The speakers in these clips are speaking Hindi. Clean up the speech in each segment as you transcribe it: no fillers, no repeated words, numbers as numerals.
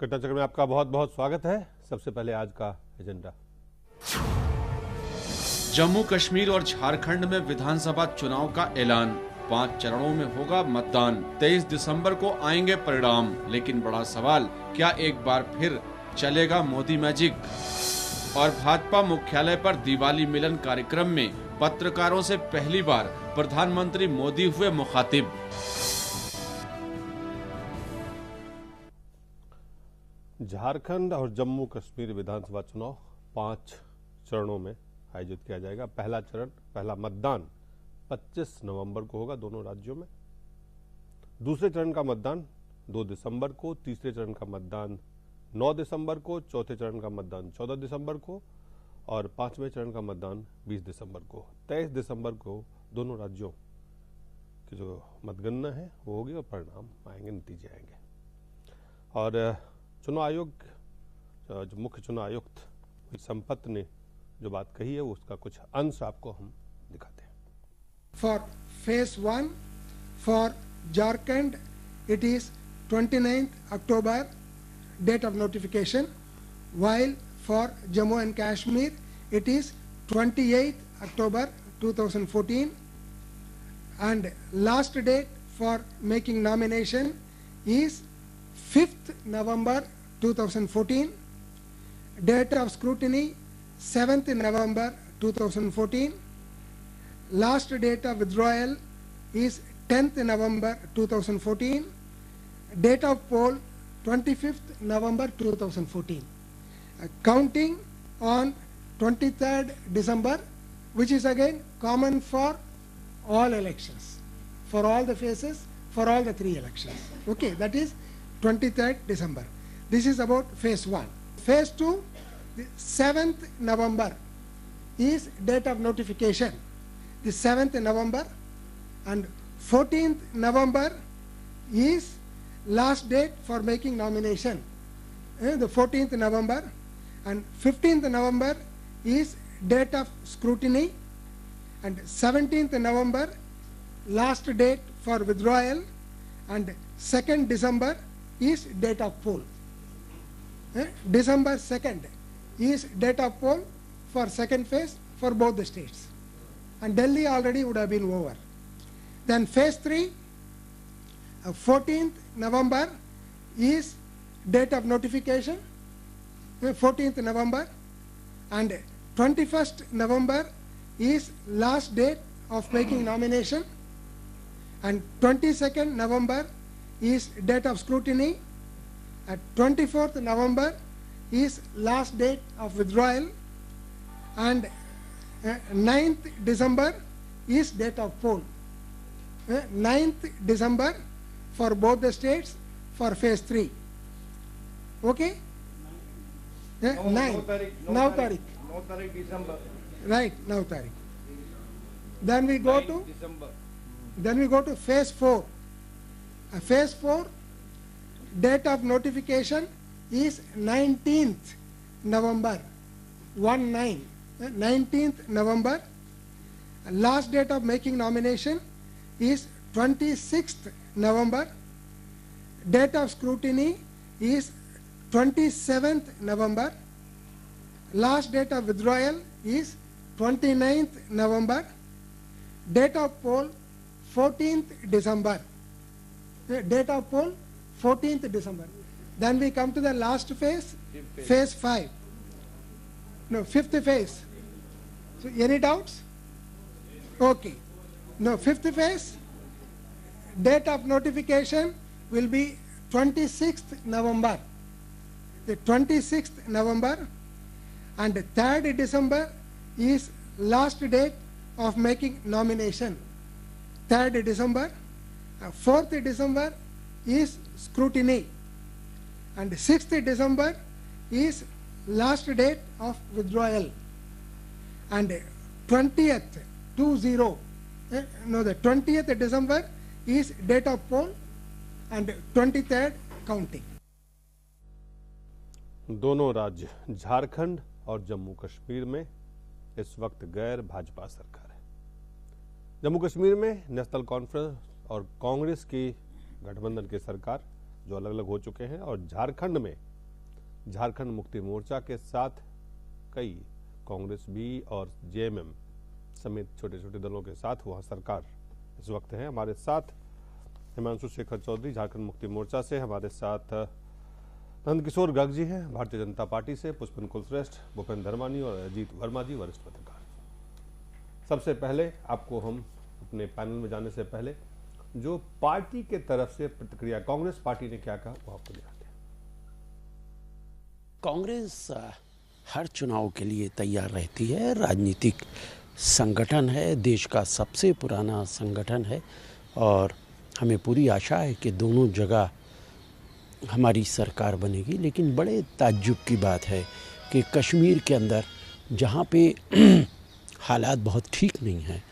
घटना चक्र में आपका बहुत बहुत स्वागत है। सबसे पहले आज का एजेंडा। जम्मू कश्मीर और झारखंड में विधानसभा चुनाव का ऐलान। 5 चरणों में होगा मतदान। 23 दिसंबर को आएंगे परिणाम। लेकिन बड़ा सवाल, क्या एक बार फिर चलेगा मोदी मैजिक? और भाजपा मुख्यालय पर दिवाली मिलन कार्यक्रम में पत्रकारों से पहली बार प्रधानमंत्री मोदी हुए मुखातिब। झारखंड और जम्मू कश्मीर विधानसभा चुनाव 5 चरणों में आयोजित किया जाएगा। पहला चरण, पहला मतदान 25 नवंबर को होगा दोनों राज्यों में। दूसरे चरण का मतदान 2 दिसंबर को, तीसरे चरण का मतदान 9 दिसंबर को, चौथे चरण का मतदान 14 दिसंबर को और 5वें चरण का मतदान 20 दिसंबर को। 23 दिसंबर को दोनों राज्यों की जो मतगणना है वो होगी और परिणाम आएंगे, नतीजे आएंगे। और चुनाव आयोग, जो मुख्य चुनाव आयुक्त संपत ने जो बात कही है उसका कुछ अंश आपको हम दिखाते हैं। For phase 1 for Jharkhand it is 29th October date of notification, while for Jammu and Kashmir it is 28th October 2014, and last date for making nomination is 5th November 2014, date of scrutiny 7th November 2014, last date of withdrawal is 10th November 2014, date of poll 25th November 2014, counting on 23rd December, which is again common for all elections, for all the phases, for all the 3 elections. Okay, that is 23rd December. This is about phase 1. Phase 2, the 7th November is date of notification. The 7th November, and 14th November is last date for making nomination. The 14th November, and 15th November is date of scrutiny, and 17th November last date for withdrawal, and 2nd December is date of poll. December 2nd is date of poll for second phase for both the states, and Delhi already would have been over. Then phase 3, 14th November is date of notification, 14th November, and 21st November is last date of making nomination, and 22nd November is date of scrutiny, at 24th November is last date of withdrawal, and 9th December is date of poll. 9th December for both the states for phase 3. Okay? 9 Tarik December. Right, 9 Tarik. Then we go to December. Then we go to phase 4. Phase 4, date of notification is 19th November, 19th November. Last date of making nomination is 26th November. Date of scrutiny is 27th November. Last date of withdrawal is 29th November. Date of poll 14th December. Date of poll 14th December. Then we come to the last phase, phase 5. No, 5th phase. So any doubts? Okay. No, 5th phase, date of notification will be 26th November. The 26th November, and 3rd December is last date of making nomination. 3rd December. 4th December is scrutiny, and 6th December is last date of withdrawal, and 20th the 20th December is date of poll, and 23rd counting. दोनों राज्य झारखंड और जम्मू कश्मीर में इस वक्त गैर भाजपा सरकार है। जम्मू कश्मीर में नेशनल कॉन्फ्रेंस और कांग्रेस की गठबंधन की सरकार जो अलग अलग हो चुके हैं, और झारखंड में झारखंड मुक्ति मोर्चा के साथ कई कांग्रेस भी और जेएमएम समेत छोटे छोटे दलों के साथ वहां सरकार इस वक्त है। हमारे साथ हिमांशु शेखर चौधरी झारखंड मुक्ति मोर्चा से, हमारे साथ नंदकिशोर गर्ग जी हैं भारतीय जनता पार्टी से, पुष्पन कुलश्रेष्ठ, भूपेंद्र धर्मानी और अजीत वर्मा जी वरिष्ठ पत्रकार। सबसे पहले आपको हम अपने पैनल में जाने से पहले जो पार्टी के तरफ से प्रतिक्रिया कांग्रेस पार्टी ने क्या कहा वो आपको दिखाते हैं। कांग्रेस हर चुनाव के लिए तैयार रहती है, राजनीतिक संगठन है, देश का सबसे पुराना संगठन है और हमें पूरी आशा है कि दोनों जगह हमारी सरकार बनेगी। लेकिन बड़े ताज्जुब की बात है कि कश्मीर के अंदर जहाँ पे हालात बहुत ठीक नहीं हैं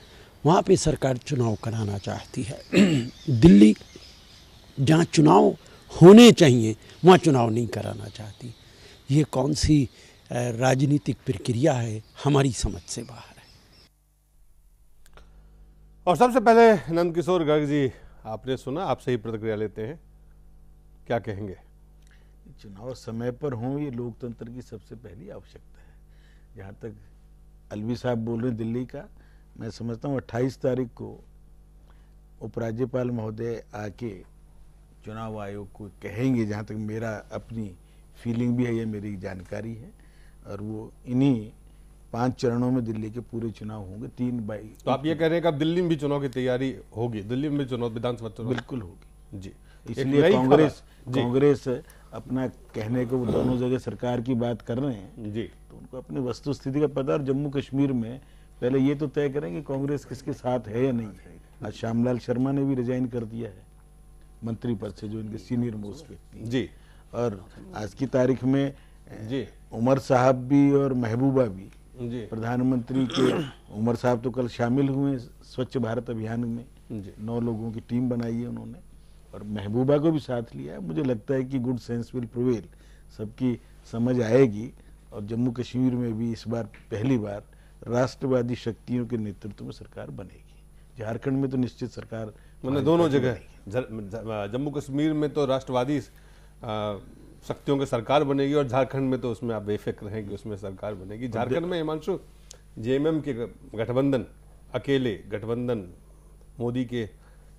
वहाँ पे सरकार चुनाव कराना चाहती है। दिल्ली जहाँ चुनाव होने चाहिए वहाँ चुनाव नहीं कराना चाहती। ये कौन सी राजनीतिक प्रक्रिया है, हमारी समझ से बाहर है। और सबसे पहले नंदकिशोर गर्ग जी, आपने सुना, आपसे ही प्रतिक्रिया लेते हैं, क्या कहेंगे? चुनाव समय पर हों ये लोकतंत्र की सबसे पहली आवश्यकता है। जहाँ तक अलवी साहब बोल रहे हैं दिल्ली का, मैं समझता हूँ 28 तारीख को उपराज्यपाल महोदय आके चुनाव आयोग को कहेंगे, जहाँ तक मेरा अपनी फीलिंग भी है, ये मेरी जानकारी है, और वो इन्हीं 5 चरणों में दिल्ली के पूरे चुनाव होंगे। 3 तो आप ये कह रहे हैं कि अब दिल्ली में भी चुनाव की तैयारी होगी? दिल्ली में चुनाव, विधानसभा चुनाव बिल्कुल होगी जी। इसलिए कांग्रेस अपना कहने को दोनों जगह सरकार की बात कर रहे हैं जी, तो उनको अपनी वस्तु स्थिति का पता। और जम्मू कश्मीर में पहले ये तो तय करें कि कांग्रेस किसके साथ है या नहीं है। आज श्यामलाल शर्मा ने भी रिजाइन कर दिया है मंत्री पद से, जो इनके सीनियर मोस्ट व्यक्ति जी। और आज की तारीख में जी उमर साहब भी और महबूबा भी जी प्रधानमंत्री के, उमर साहब तो कल शामिल हुए स्वच्छ भारत अभियान में, जी 9 लोगों की टीम बनाई है उन्होंने, और महबूबा को भी साथ लिया है। मुझे लगता है कि गुड सेंस विल प्रिवेल, सबकी समझ आएगी और जम्मू कश्मीर में भी इस बार पहली बार राष्ट्रवादी शक्तियों के नेतृत्व में सरकार बनेगी। झारखंड में तो निश्चित सरकार, मतलब दोनों जगह, जम्मू कश्मीर में तो राष्ट्रवादी शक्तियों की सरकार बनेगी और झारखंड में तो उसमें आप बेफिक्र हैं कि उसमें सरकार बनेगी। झारखंड में हिमांशु, जेएमएम के गठबंधन, अकेले गठबंधन, मोदी के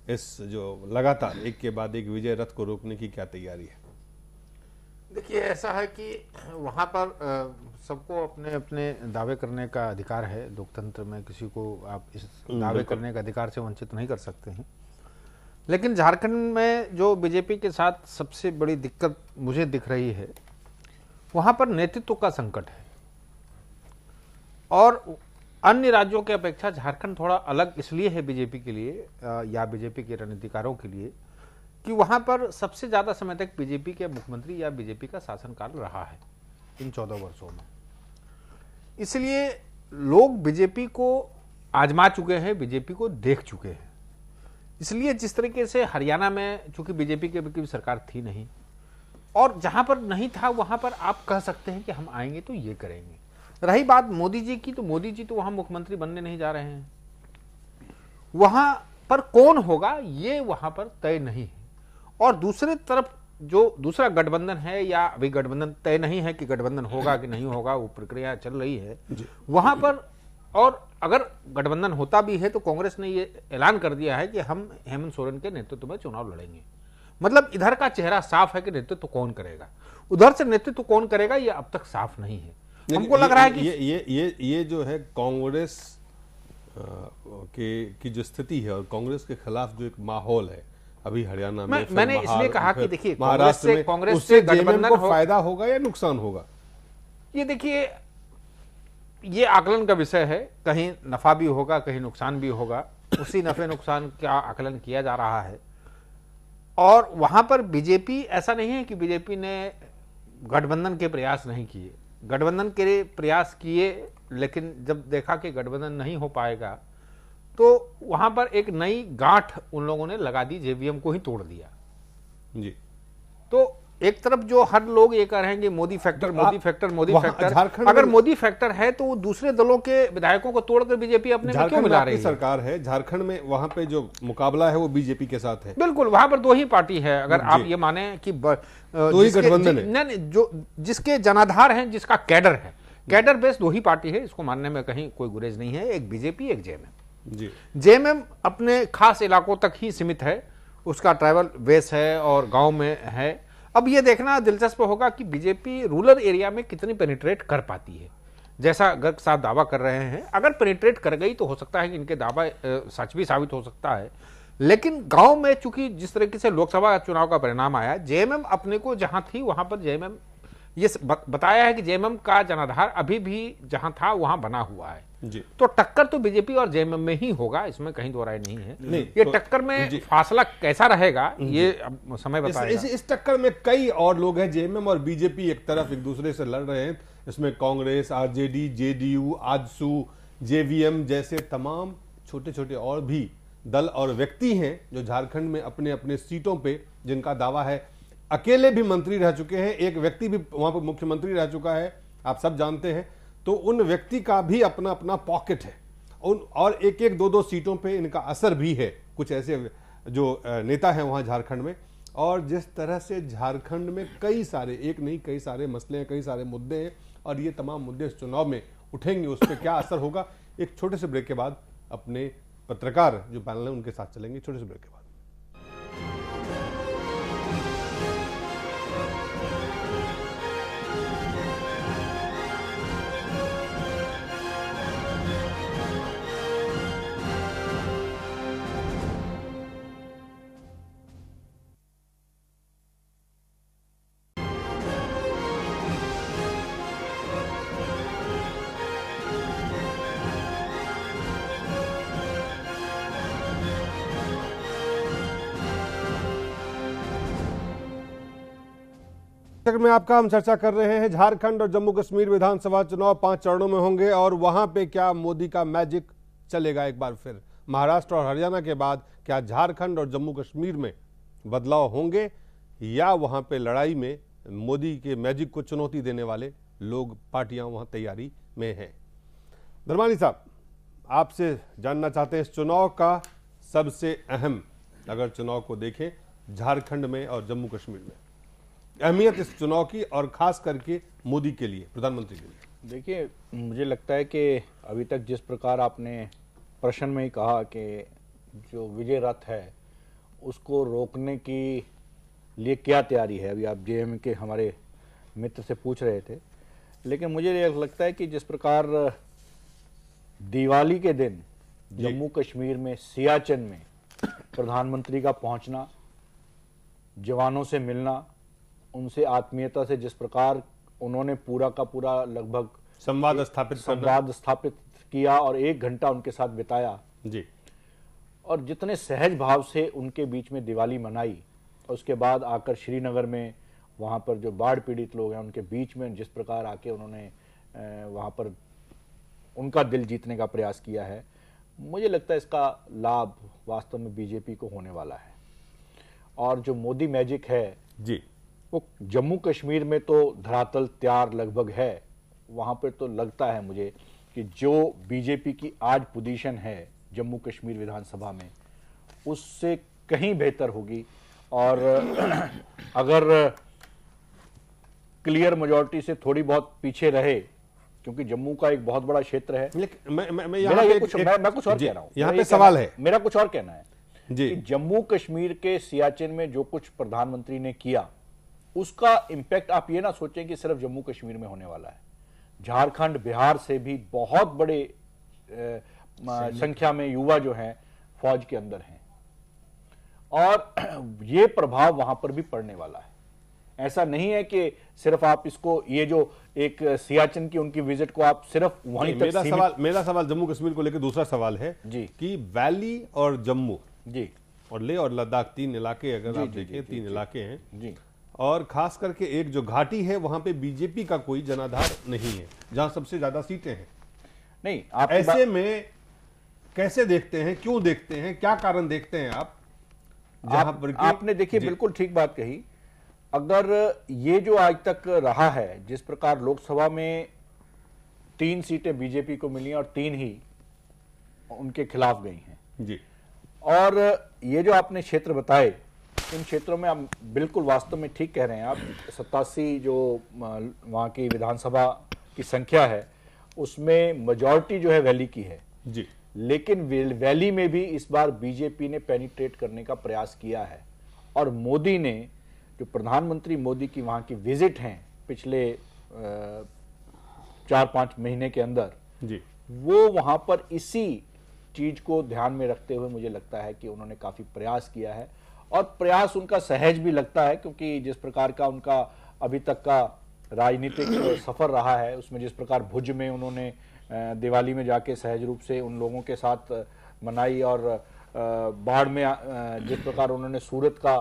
इस जो लगातार एक के बाद एक विजय रथ को रोकने की क्या तैयारी है? देखिए, ऐसा है कि वहाँ पर सबको अपने अपने दावे करने का अधिकार है। लोकतंत्र में किसी को आप इस दावे करने का अधिकार से वंचित नहीं कर सकते हैं। लेकिन झारखंड में जो बीजेपी के साथ सबसे बड़ी दिक्कत मुझे दिख रही है, वहाँ पर नेतृत्व का संकट है। और अन्य राज्यों की अपेक्षा झारखंड थोड़ा अलग इसलिए है बीजेपी के लिए या बीजेपी के रणनीतिकारों के लिए कि वहां पर सबसे ज्यादा समय तक बीजेपी के मुख्यमंत्री या बीजेपी का शासनकाल रहा है इन 14 वर्षों में। इसलिए लोग बीजेपी को आजमा चुके हैं, बीजेपी को देख चुके हैं। इसलिए जिस तरीके से हरियाणा में चूंकि बीजेपी की सरकार थी नहीं, और जहां पर नहीं था वहां पर आप कह सकते हैं कि हम आएंगे तो ये करेंगे। रही बात मोदी जी की, तो मोदी जी तो वहां मुख्यमंत्री बनने नहीं जा रहे हैं। वहां पर कौन होगा ये वहां पर तय नहीं है। और दूसरी तरफ जो दूसरा गठबंधन है, या अभी गठबंधन तय नहीं है कि गठबंधन होगा कि नहीं होगा, वो प्रक्रिया चल रही है वहां पर। और अगर गठबंधन होता भी है तो कांग्रेस ने ये ऐलान कर दिया है कि हम हेमंत सोरेन के नेतृत्व में चुनाव लड़ेंगे। मतलब इधर का चेहरा साफ है कि नेतृत्व कौन करेगा, उधर से नेतृत्व कौन करेगा ये अब तक साफ नहीं है। हमको लग रहा है कि ये जो है कांग्रेस की जो स्थिति है और कांग्रेस के खिलाफ जो एक माहौल है अभी हरियाणा में, मैंने इसलिए कहा कि देखिए कांग्रेस से गठबंधन को फायदा होगा या नुकसान होगा, ये देखिए ये आकलन का विषय है। कहीं नफा भी होगा, कहीं नुकसान भी होगा। उसी नफे नुकसान का आकलन किया जा रहा है। और वहां पर बीजेपी, ऐसा नहीं है कि बीजेपी ने गठबंधन के प्रयास नहीं किए, गठबंधन के प्रयास किए, लेकिन जब देखा कि गठबंधन नहीं हो पाएगा तो वहां पर एक नई गांठ उन लोगों ने लगा दी, जेवीएम को ही तोड़ दिया। जी। तो एक तरफ जो हर लोग ये कह रहे हैं कि Modi factor, Modi factor, Modi factor, अगर मोदी फैक्टर है तो वो दूसरे दलों के विधायकों को तोड़कर बीजेपी अपने में क्यों मिला रही है? सरकार है झारखंड में, वहां पे जो मुकाबला है वो बीजेपी के साथ है। बिल्कुल, वहां पर दो ही पार्टी है, अगर आप ये माने कि दो ही गठबंधन है। नहीं, जो जिसके जनाधार हैं, जिसका कैडर है, कैडर बेस दो ही पार्टी है, इसको मानने में कहीं कोई गुरेज नहीं है। एक बीजेपी, एक जेएमएम। जेएमएम अपने खास इलाकों तक ही सीमित है, उसका ट्राइबल बेस है और गांव में है। अब ये देखना दिलचस्प होगा कि बीजेपी रूरल एरिया में कितनी पेनिट्रेट कर पाती है। जैसा गर्ग साहब दावा कर रहे हैं, अगर पेनिट्रेट कर गई तो हो सकता है कि इनके दावा सच भी साबित हो सकता है, लेकिन गांव में चूंकि जिस तरीके से लोकसभा चुनाव का परिणाम आया, जेएमएम अपने को जहां थी वहां पर जेएमएम ये बताया है कि जेएमएम का जनाधार अभी भी जहां था वहां बना हुआ है जी। तो टक्कर तो बीजेपी और जेएमएम में ही होगा, इसमें कहीं दो राय नहीं है। ये तो टक्कर में फासला कैसा रहेगा ये अब समय बताएगा। इस टक्कर में कई और लोग हैं, जेएमएम और बीजेपी एक तरफ एक दूसरे से लड़ रहे हैं। इसमें Congress, RJD, JDU, AJSU, JVM जैसे तमाम छोटे छोटे और भी दल और व्यक्ति हैं जो झारखंड में अपने अपने सीटों पे जिनका दावा है। अकेले भी मंत्री रह चुके हैं, एक व्यक्ति भी वहां पर मुख्यमंत्री रह चुका है, आप सब जानते हैं। तो उन व्यक्ति का भी अपना अपना पॉकेट है और एक एक दो दो सीटों पे इनका असर भी है। कुछ ऐसे जो नेता हैं वहां झारखंड में, और जिस तरह से झारखंड में कई सारे, एक नहीं कई सारे मसले हैं, कई सारे मुद्दे हैं, और ये तमाम मुद्दे इस चुनाव में उठेंगे, उस पर क्या असर होगा। एक छोटे से ब्रेक के बाद अपने पत्रकार जो पैनल है उनके साथ चलेंगे, छोटे से ब्रेक के बाद। में आपका हम चर्चा कर रहे हैं, झारखंड और जम्मू कश्मीर विधानसभा चुनाव 5 चरणों में होंगे और वहां पे क्या मोदी का मैजिक चलेगा एक बार फिर। महाराष्ट्र और हरियाणा के बाद क्या झारखंड और जम्मू कश्मीर में बदलाव होंगे, या वहां पे लड़ाई में मोदी के मैजिक को चुनौती देने वाले लोग, पार्टियां वहां तैयारी में हैं। धर्मानी साहब, आपसे जानना चाहते हैं इस चुनाव का सबसे अहम, अगर चुनाव को देखें झारखंड में और जम्मू कश्मीर में, अहमियत इस चुनाव की और खास करके मोदी के लिए, प्रधानमंत्री के लिए। देखिए, मुझे लगता है कि अभी तक जिस प्रकार आपने प्रश्न में ही कहा कि जो विजय रथ है उसको रोकने की लिए क्या तैयारी है, अभी आप जेएमएम के हमारे मित्र से पूछ रहे थे, लेकिन मुझे ये लगता है कि जिस प्रकार दिवाली के दिन जम्मू कश्मीर में सियाचिन में प्रधानमंत्री का पहुंचना, जवानों से मिलना, उनसे आत्मीयता से जिस प्रकार उन्होंने पूरा का पूरा लगभग संवाद स्थापित किया और 1 घंटा उनके साथ बिताया जी, और जितने सहज भाव से उनके बीच में दिवाली मनाई, और उसके बाद आकर श्रीनगर में वहां पर जो बाढ़ पीड़ित लोग हैं उनके बीच में जिस प्रकार आके उन्होंने वहां पर उनका दिल जीतने का प्रयास किया है, मुझे लगता है इसका लाभ वास्तव में बीजेपी को होने वाला है। और जो मोदी मैजिक है जी, वो जम्मू कश्मीर में तो धरातल तैयार लगभग है, वहां पर तो लगता है मुझे कि जो बीजेपी की आज पोजीशन है जम्मू कश्मीर विधानसभा में उससे कहीं बेहतर होगी। और अगर क्लियर मेजॉरिटी से थोड़ी बहुत पीछे रहे, क्योंकि जम्मू का एक बहुत बड़ा क्षेत्र है। मैं कुछ और कह रहा हूं, यहाँ पे सवाल है, मेरा कुछ और कहना है जी, कि जम्मू कश्मीर के सियाचिन में जो कुछ प्रधानमंत्री ने किया उसका इंपैक्ट आप ये ना सोचें कि सिर्फ जम्मू कश्मीर में होने वाला है। झारखंड, बिहार से भी बहुत बड़े संख्या में युवा जो हैं फौज के अंदर हैं, और ये प्रभाव वहां पर भी पड़ने वाला है। ऐसा नहीं है कि सिर्फ आप इसको, ये जो एक सियाचिन की उनकी विजिट को आप सिर्फ वहीं तक मेरा सवाल जम्मू कश्मीर को लेकर दूसरा सवाल है जी, कि वैली और जम्मू जी और लेह और लद्दाख 3 इलाके अगर आप देखें, 3 इलाके हैं जी, और खास करके एक जो घाटी है वहां पे बीजेपी का कोई जनाधार नहीं है, जहां सबसे ज्यादा सीटें हैं। नहीं, आप ऐसे में कैसे देखते हैं, क्यों देखते हैं, क्या कारण देखते हैं आप? आपने देखिए बिल्कुल ठीक बात कही। अगर ये जो आज तक रहा है, जिस प्रकार लोकसभा में 3 सीटें बीजेपी को मिली और 3 ही उनके खिलाफ गई हैं जी, और ये जो आपने क्षेत्र बताए, इन क्षेत्रों में आप बिल्कुल वास्तव में ठीक कह रहे हैं आप। 87 जो वहाँ की विधानसभा की संख्या है उसमें मेजॉरिटी जो है वैली की है जी, लेकिन वैली में भी इस बार बीजेपी ने पेनिट्रेट करने का प्रयास किया है। और मोदी ने, जो प्रधानमंत्री मोदी की वहाँ की विजिट हैं पिछले 4-5 महीने के अंदर जी, वो वहाँ पर इसी चीज को ध्यान में रखते हुए मुझे लगता है कि उन्होंने काफी प्रयास किया है और प्रयास उनका सहज भी लगता है, क्योंकि जिस प्रकार का उनका अभी तक का राजनीतिक सफर रहा है उसमें जिस प्रकार भुज में उन्होंने दिवाली में जाके सहज रूप से उन लोगों के साथ मनाई और बाढ़ में जिस प्रकार उन्होंने सूरत का,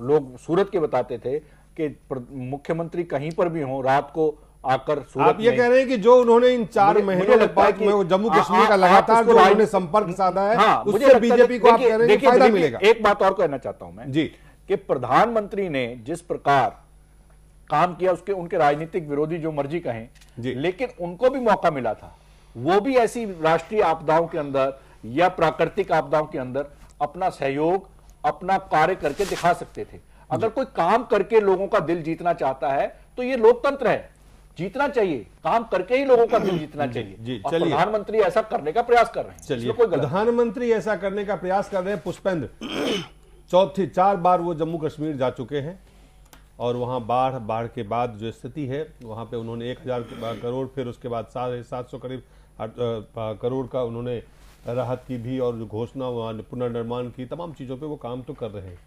लोग सूरत के बताते थे कि मुख्यमंत्री कहीं पर भी हो रात को आकर सूरत आप ये कह रहे हैं कि जो उन्होंने इन 4 महीनों में 5 में जम्मू कश्मीर का लगातार जो उन्होंने संपर्क साधा है, उससे बीजेपी को आप कह रहे हैं कि फायदा मिलेगा। एक बात और कहना चाहता हूं मैं जी, कि प्रधानमंत्री ने जिस प्रकार काम किया, उसके उनके राजनीतिक विरोधी जो मर्जी कहें, लेकिन उनको भी मौका मिला था। वो भी ऐसी राष्ट्रीय आपदाओं के अंदर या प्राकृतिक आपदाओं के अंदर अपना सहयोग, अपना कार्य करके दिखा सकते थे। अगर कोई काम करके लोगों का दिल जीतना चाहता है तो ये लोकतंत्र है, जीतना चाहिए, काम करके ही लोगों का दिल जीतना चाहिए। और प्रधानमंत्री ऐसा करने का प्रयास कर रहे हैं। चलिए, प्रधानमंत्री ऐसा करने का प्रयास कर रहे हैं। पुष्पेंद्र 4 बार वो जम्मू कश्मीर जा चुके हैं और वहां बाढ़ के बाद जो स्थिति है वहां पे उन्होंने 1000 करोड़, फिर उसके बाद 750 करीब करोड़ का उन्होंने राहत की भी और जो घोषणा वहां पुनर्निर्माण की, तमाम चीजों पे वो काम तो कर रहे हैं।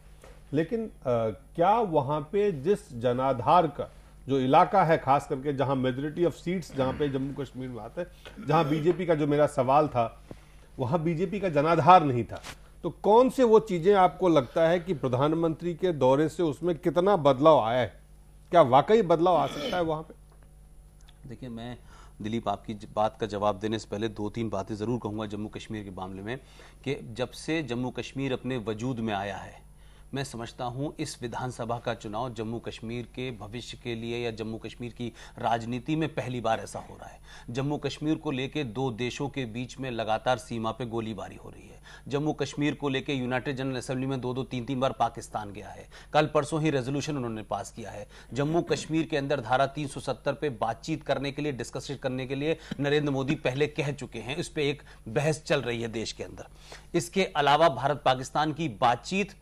लेकिन क्या वहां पे जिस जनाधार का जो इलाका है, खास करके जहां मेजोरिटी ऑफ सीट्स जहां पे जम्मू कश्मीर में आते हैं, जहां बीजेपी का, जो मेरा सवाल था, वहां बीजेपी का जनाधार नहीं था, तो कौन से वो चीजें आपको लगता है कि प्रधानमंत्री के दौरे से उसमें कितना बदलाव आया है? क्या वाकई बदलाव आ सकता है वहां पे? देखिए, मैं दिलीप आपकी बात का जवाब देने से पहले 2-3 बातें जरूर कहूंगा जम्मू कश्मीर के मामले में, कि जब से जम्मू कश्मीर अपने वजूद में आया है, मैं समझता हूं इस विधानसभा का चुनाव जम्मू कश्मीर के भविष्य के लिए या जम्मू कश्मीर की राजनीति में पहली बार ऐसा हो रहा है। जम्मू कश्मीर को लेके 2 देशों के बीच में लगातार सीमा पे गोलीबारी हो रही है। जम्मू कश्मीर को लेके यूनाइटेड जनरल असेंबली में 2-2, 3-3 बार पाकिस्तान गया है। कल परसों ही रेजोल्यूशन उन्होंने पास किया है। जम्मू कश्मीर के अंदर धारा 370 पे बातचीत करने के लिए, डिस्कशन करने के लिए नरेंद्र मोदी पहले कह चुके हैं। इस पे एक बहस चल रही है देश के अंदर। इसके अलावा भारत पाकिस्तान की बातचीत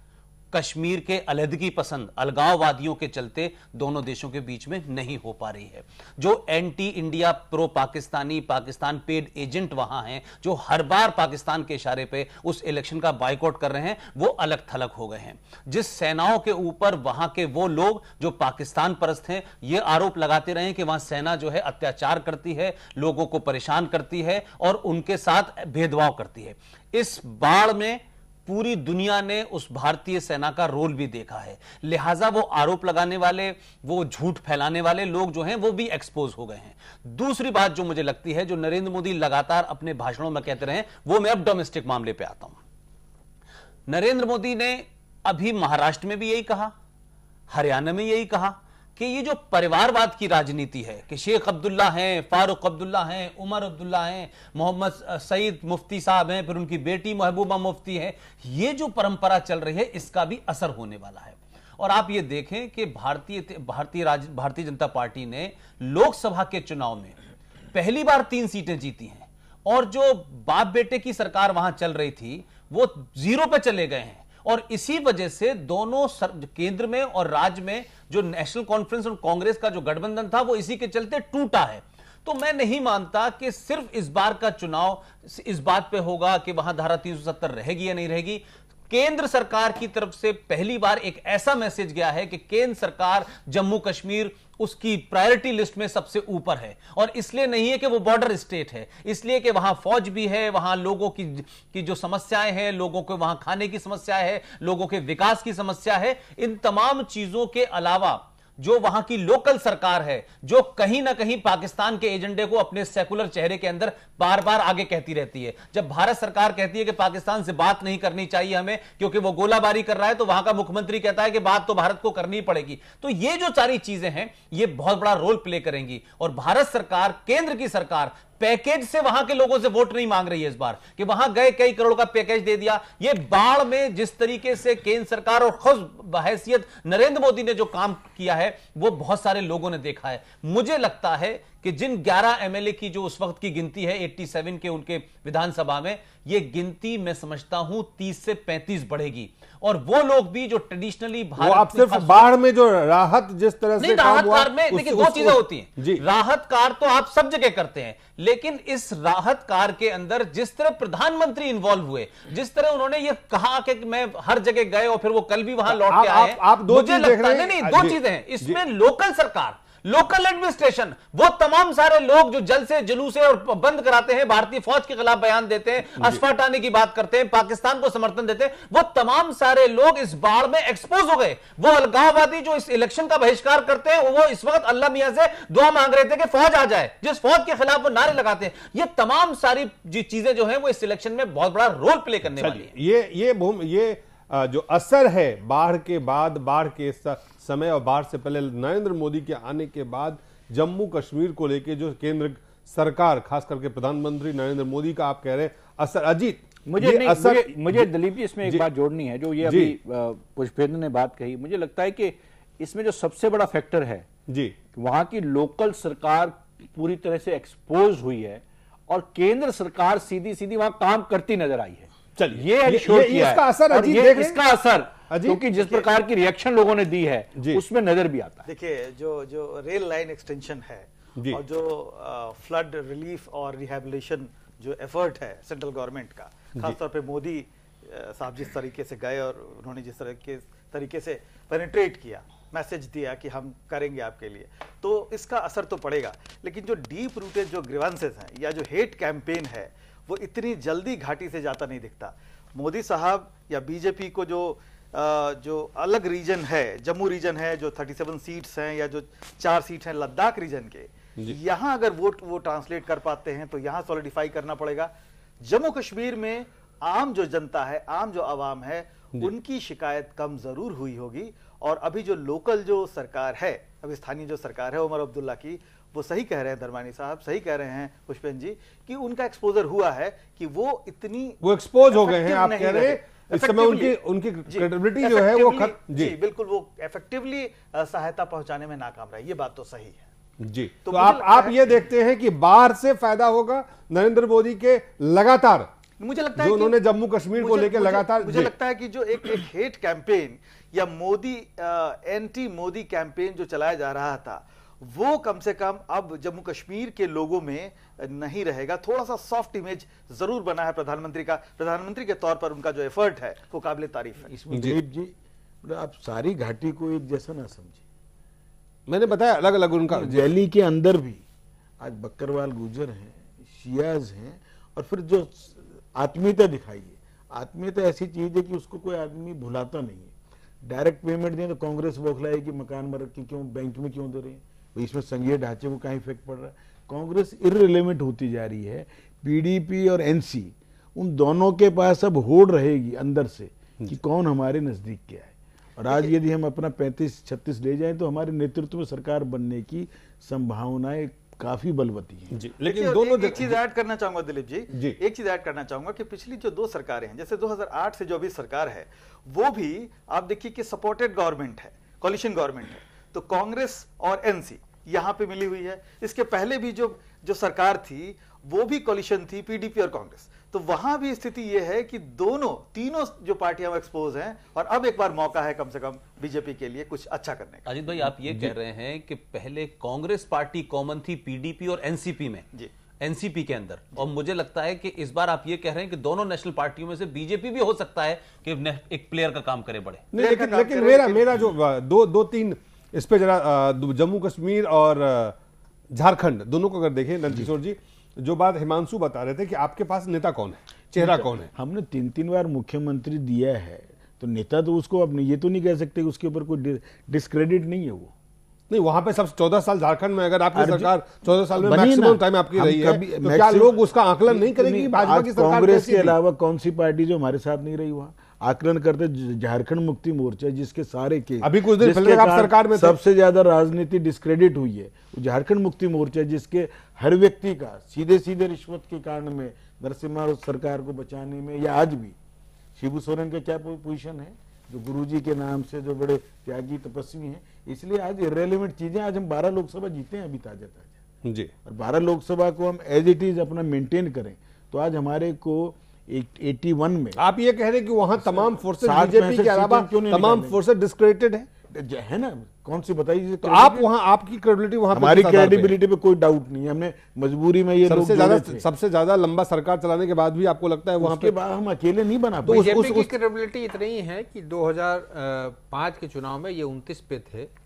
कश्मीर के अलहदगी पसंद अलगाववादियों के चलते दोनों देशों के बीच में नहीं हो पा रही है। जो anti India, pro Pakistani, Pakistan paid agent वहां हैं, जो हर बार पाकिस्तान के इशारे पे उस इलेक्शन का बाइकआउट कर रहे हैं, वो अलग थलग हो गए हैं। जिस सेनाओं के ऊपर वहां के वो लोग जो पाकिस्तान परस्त हैं, ये आरोप लगाते रहे कि वहां सेना जो है अत्याचार करती है, लोगों को परेशान करती है और उनके साथ भेदभाव करती है। इस बाढ़ में पूरी दुनिया ने उस भारतीय सेना का रोल भी देखा है, लिहाजा वो आरोप लगाने वाले, वो झूठ फैलाने वाले लोग जो हैं वो भी एक्सपोज हो गए हैं। दूसरी बात जो मुझे लगती है, जो नरेंद्र मोदी लगातार अपने भाषणों में कहते रहे, वो मैं अब डोमेस्टिक मामले पे आता हूं। नरेंद्र मोदी ने अभी महाराष्ट्र में भी यही कहा, हरियाणा में यही कहा कि ये जो परिवारवाद की राजनीति है कि शेख अब्दुल्ला हैं, फारूक अब्दुल्ला हैं, उमर अब्दुल्ला हैं, मोहम्मद सईद मुफ्ती साहब हैं, फिर उनकी बेटी महबूबा मुफ्ती है, ये जो परंपरा चल रही है इसका भी असर होने वाला है। और आप ये देखें कि भारतीय जनता पार्टी ने लोकसभा के चुनाव में पहली बार 3 सीटें जीती हैं और जो बाप बेटे की सरकार वहां चल रही थी वो 0 पे चले गए हैं। और इसी वजह से दोनों केंद्र में और राज्य में जो नेशनल कॉन्फ्रेंस और कांग्रेस का जो गठबंधन था वो इसी के चलते टूटा है। तो मैं नहीं मानता कि सिर्फ इस बार का चुनाव इस बात पे होगा कि वहां धारा 370 रहेगी या नहीं रहेगी। केंद्र सरकार की तरफ से पहली बार एक ऐसा मैसेज गया है कि केंद्र सरकार जम्मू कश्मीर उसकी प्रायोरिटी लिस्ट में सबसे ऊपर है। और इसलिए नहीं है कि वो बॉर्डर स्टेट है, इसलिए कि वहां फौज भी है, वहां लोगों की जो समस्याएं हैं, लोगों को वहां खाने की समस्या है, लोगों के विकास की समस्या है। इन तमाम चीजों के अलावा जो वहां की लोकल सरकार है, जो कहीं ना कहीं पाकिस्तान के एजेंडे को अपने सेकुलर चेहरे के अंदर बार बार आगे कहती रहती है। जब भारत सरकार कहती है कि पाकिस्तान से बात नहीं करनी चाहिए हमें क्योंकि वो गोलाबारी कर रहा है, तो वहां का मुख्यमंत्री कहता है कि बात तो भारत को करनी पड़ेगी। तो ये जो सारी चीजें हैं ये बहुत बड़ा रोल प्ले करेंगी। और भारत सरकार, केंद्र की सरकार पैकेज से वहां के लोगों से वोट नहीं मांग रही है इस बार कि वहां गए कई करोड़ का पैकेज दे दिया। ये बाढ़ में जिस तरीके से केंद्र सरकार और खुद बहैसियत नरेंद्र मोदी ने जो काम किया है वो बहुत सारे लोगों ने देखा है। मुझे लगता है कि जिन 11 एमएलए की जो उस वक्त की गिनती है 87 के उनके विधानसभा में, ये गिनती मैं समझता हूं 30 से 35 बढ़ेगी। और वो लोग भी जो ट्रेडिशनली वो आप सिर्फ बाढ़ में जो राहत जिस तरह से राहत कार में देखिए दो चीजें होती हैं जी। राहत कार तो आप सब जगह करते हैं, लेकिन इस राहत कार के अंदर जिस तरह प्रधानमंत्री इन्वॉल्व हुए, जिस तरह उन्होंने ये कहा कि मैं हर जगह गए और फिर वो कल भी वहां लौट के आए, आप दो मुझे चीज देख लगता रहे है हैं। नहीं दो चीजें हैं इसमें, लोकल सरकार, लोकल एडमिनिस्ट्रेशन, वो तमाम सारे लोग जो जल से जुलूस और बंद कराते हैं, भारतीय फौज के खिलाफ बयान देते हैं, अस्फा हटाने की बात करते हैं, पाकिस्तान को समर्थन देते हैं, वो तमाम सारे लोग इस बाढ़ में एक्सपोज हो गए। वो अलगाववादी जो इस इलेक्शन का बहिष्कार करते हैं, वो इस वक्त अल्लाह मियां से दुआ मांग रहे थे कि फौज आ जाए, जिस फौज के खिलाफ वो नारे लगाते हैं। ये तमाम सारी चीजें जो है वो इस इलेक्शन में बहुत बड़ा रोल प्ले करने वाली है। ये जो असर है बाढ़ के बाद, बाढ़ के समय और बाढ़ से पहले नरेंद्र मोदी के आने के बाद जम्मू कश्मीर को लेके जो केंद्र सरकार, खास करके प्रधानमंत्री नरेंद्र मोदी का आप कह रहे हैं असर, अजीत मुझे दिलीप जी इसमें एक बात जोड़नी है जो ये अभी पुष्पेंद्र ने बात कही। मुझे लगता है कि इसमें जो सबसे बड़ा फैक्टर है जी, वहां की लोकल सरकार पूरी तरह से एक्सपोज हुई है और केंद्र सरकार सीधी सीधी वहां काम करती नजर आई है। चलिए ये इसका असर और अजीत ये देख रहे हैं? इसका असर क्योंकि जिस प्रकार की रिएक्शन लोगों ने दी है उसमें नजर भी आता है। देखिए जो रेल लाइन एक्सटेंशन है और जो फ्लड रिलीफ और रिहैबिलिटेशन जो एफर्ट है सेंट्रल गवर्नमेंट का, खासतौर पे मोदी साहब जिस तरीके से गए और उन्होंने जिस तरीके से पेनिट्रेट किया, मैसेज दिया कि हम करेंगे आपके लिए, तो इसका असर तो पड़ेगा। लेकिन जो डीप रूटेड जो ग्रीवेंसेस हैं या जो हेट कैंपेन है वो इतनी जल्दी घाटी से जाता नहीं दिखता। मोदी साहब या बीजेपी को जो अलग रीजन है, जम्मू रीजन है, जो 37 सीट्स हैं या जो 4 सीट हैं लद्दाख रीजन के, यहां अगर वो ट्रांसलेट कर पाते हैं तो यहां सॉलिडिफाई करना पड़ेगा। जम्मू कश्मीर में आम जो जनता है, आम जो आवाम है, उनकी शिकायत कम जरूर हुई होगी। और अभी जो लोकल जो सरकार है, अभी स्थानीय जो सरकार है उमर अब्दुल्ला की, वो सही कह रहे हैं, धर्मानी साहब सही कह रहे हैं पुष्पेंद्र जी, कि उनका एक्सपोजर हुआ है कि वो एक्सपोज हो गए हैं। आप कह रहे हैं इस समय उनकी क्रेडिबिलिटी जो है वो जी बिल्कुल वो इफेक्टिवली सहायता पहुंचाने में नाकाम रहा। ये बात तो सही है जी। तो आप ये देखते हैं कि बाहर से फायदा होगा नरेंद्र मोदी के लगातार, मुझे लगता है जो उन्होंने जम्मू कश्मीर को लेकर लगातार, मुझे लगता है कि जो एक हेट कैंपेन या मोदी एंटी मोदी कैंपेन जो चलाया जा रहा था, वो कम से कम अब जम्मू कश्मीर के लोगों में नहीं रहेगा। थोड़ा सा सॉफ्ट इमेज जरूर बना है प्रधानमंत्री का, प्रधानमंत्री के तौर पर उनका जो एफर्ट है वो काबिले तारीफ है। इसमें दिलीप जी आप सारी घाटी को एक जैसा ना समझिए, मैंने बताया अलग अलग उनका रैली के अंदर भी आज बकरवाल गुजर हैं, शियाज हैं, और फिर जो आत्मीयता दिखाई है, आत्मीयता ऐसी चीज है कि उसको कोई आदमी भुलाता नहीं है। डायरेक्ट पेमेंट दें तो कांग्रेस बौखलाए कि मकान मरक के क्यों बैंक में क्यों दे रहे हैं, इसमें संघीय ढांचे को कहाँ इफेक्ट पड़ रहा है। कांग्रेस इररिलेवेंट होती जा रही है। पीडीपी और एनसी उन दोनों के पास अब होड़ रहेगी अंदर से कि कौन हमारे नजदीक क्या है। और आज यदि हम अपना 35-36 ले जाएं तो हमारे नेतृत्व में सरकार बनने की संभावनाएं काफी बलवती हैं। जी, लेकिन दोनों एक चीज ऐड करना चाहूंगा दिलीप जी, एक चीज ऐड करना चाहूंगा कि पिछली जो 2 सरकारें हैं, जैसे 2008 से जो अभी सरकार है, वो भी आप देखिए कि सपोर्टेड गवर्नमेंट है, कोलिशन गवर्नमेंट है, तो कांग्रेस और एनसी यहां पे मिली हुई है। इसके पहले भी जो सरकार थी वो भी कोलिशन थी, पीडीपी और कांग्रेस। तो वहां भी स्थिति यह है कि तीनों जो पार्टियां एक्सपोज हैं, और अब एक बार मौका है कम से कम बीजेपी के लिए कुछ अच्छा करने का। अजीत भाई आप ये कह रहे हैं कि पहले कांग्रेस पार्टी कॉमन थी पीडीपी और एनसीपी में, एनसीपी के अंदर, और मुझे लगता है कि इस बार आप ये कह रहे हैं कि दोनों नेशनल पार्टियों में से बीजेपी भी हो सकता है कि एक प्लेयर का काम करे बड़े। लेकिन मेरा जो दो तीन इस पे जरा जम्मू कश्मीर और झारखंड दोनों को अगर देखें नंदकिशोर जी, जो बात हिमांशु बता रहे थे कि आपके पास नेता कौन है, चेहरा कौन है। हमने 3 बार मुख्यमंत्री दिया है, तो नेता तो उसको अपने ये तो नहीं कह सकते कि उसके ऊपर कोई डिस्क्रेडिट नहीं है। वो नहीं, वहां पे सब 14 साल झारखंड में अगर आपकी सरकार 14 साल में बनी मैक्सिमम ना। टाइम आपकी हम रही है, कभी तो क्या मैक्सिमम- लोग उसका आकलन नहीं करेंगे कि भाजपा आज की सरकार कांग्रेस कैसी के थी? अलावा कौन सी पार्टी जो हमारे साथ नहीं रही वहां आकलन करते? झारखंड मुक्ति मोर्चा, जिसके सारे केस अभी कुछ दिन जिसके पहले आप कारण सरकार में थे। सबसे ज्यादा राजनीति डिस्क्रेडिट हुई है वो झारखंड मुक्ति मोर्चा, जिसके हर व्यक्ति का सीधे सीधे रिश्वत के कारण में नरसिम्हा सरकार को बचाने में, या आज भी शिबू सोरेन का क्या पोजीशन है, जो गुरुजी के नाम से जो बड़े त्यागी तपस्वी हैं, इसलिए आज इरेलीवेंट चीजें, आज हम 12 लोकसभा जीते हैं अभी ताजा ताजा, जी, और 12 लोकसभा को हम एज इट इज अपना मेंटेन करें तो आज हमारे को 81 में आप ये कह रहे हैं कि वहां तमाम फोर्सेस 60 बीजेपी के अलावा सीटें क्यों नहीं तमाम निकालेंगे? फोर्सेस डिस्क्रेडिटेड है, है ना, कौन सी बताइए? तो आप वहां आपकी क्रेडिबिलिटी वहां पे हमारी किस आधार पे है? क्रेडिबिलिटी पे कोई डाउट नहीं है, हमने मजबूरी में ये लोग जोड़े थे। सबसे ज्यादा लंबा सरकार चलाने के बाद भी आपको लगता है वहां उसके पे बाद हम अकेले नहीं बना तो पाए। बीजेपी की क्रेडिबिलिटी इतनी ही है कि 2005 के चुनाव में ये 29 पे थे,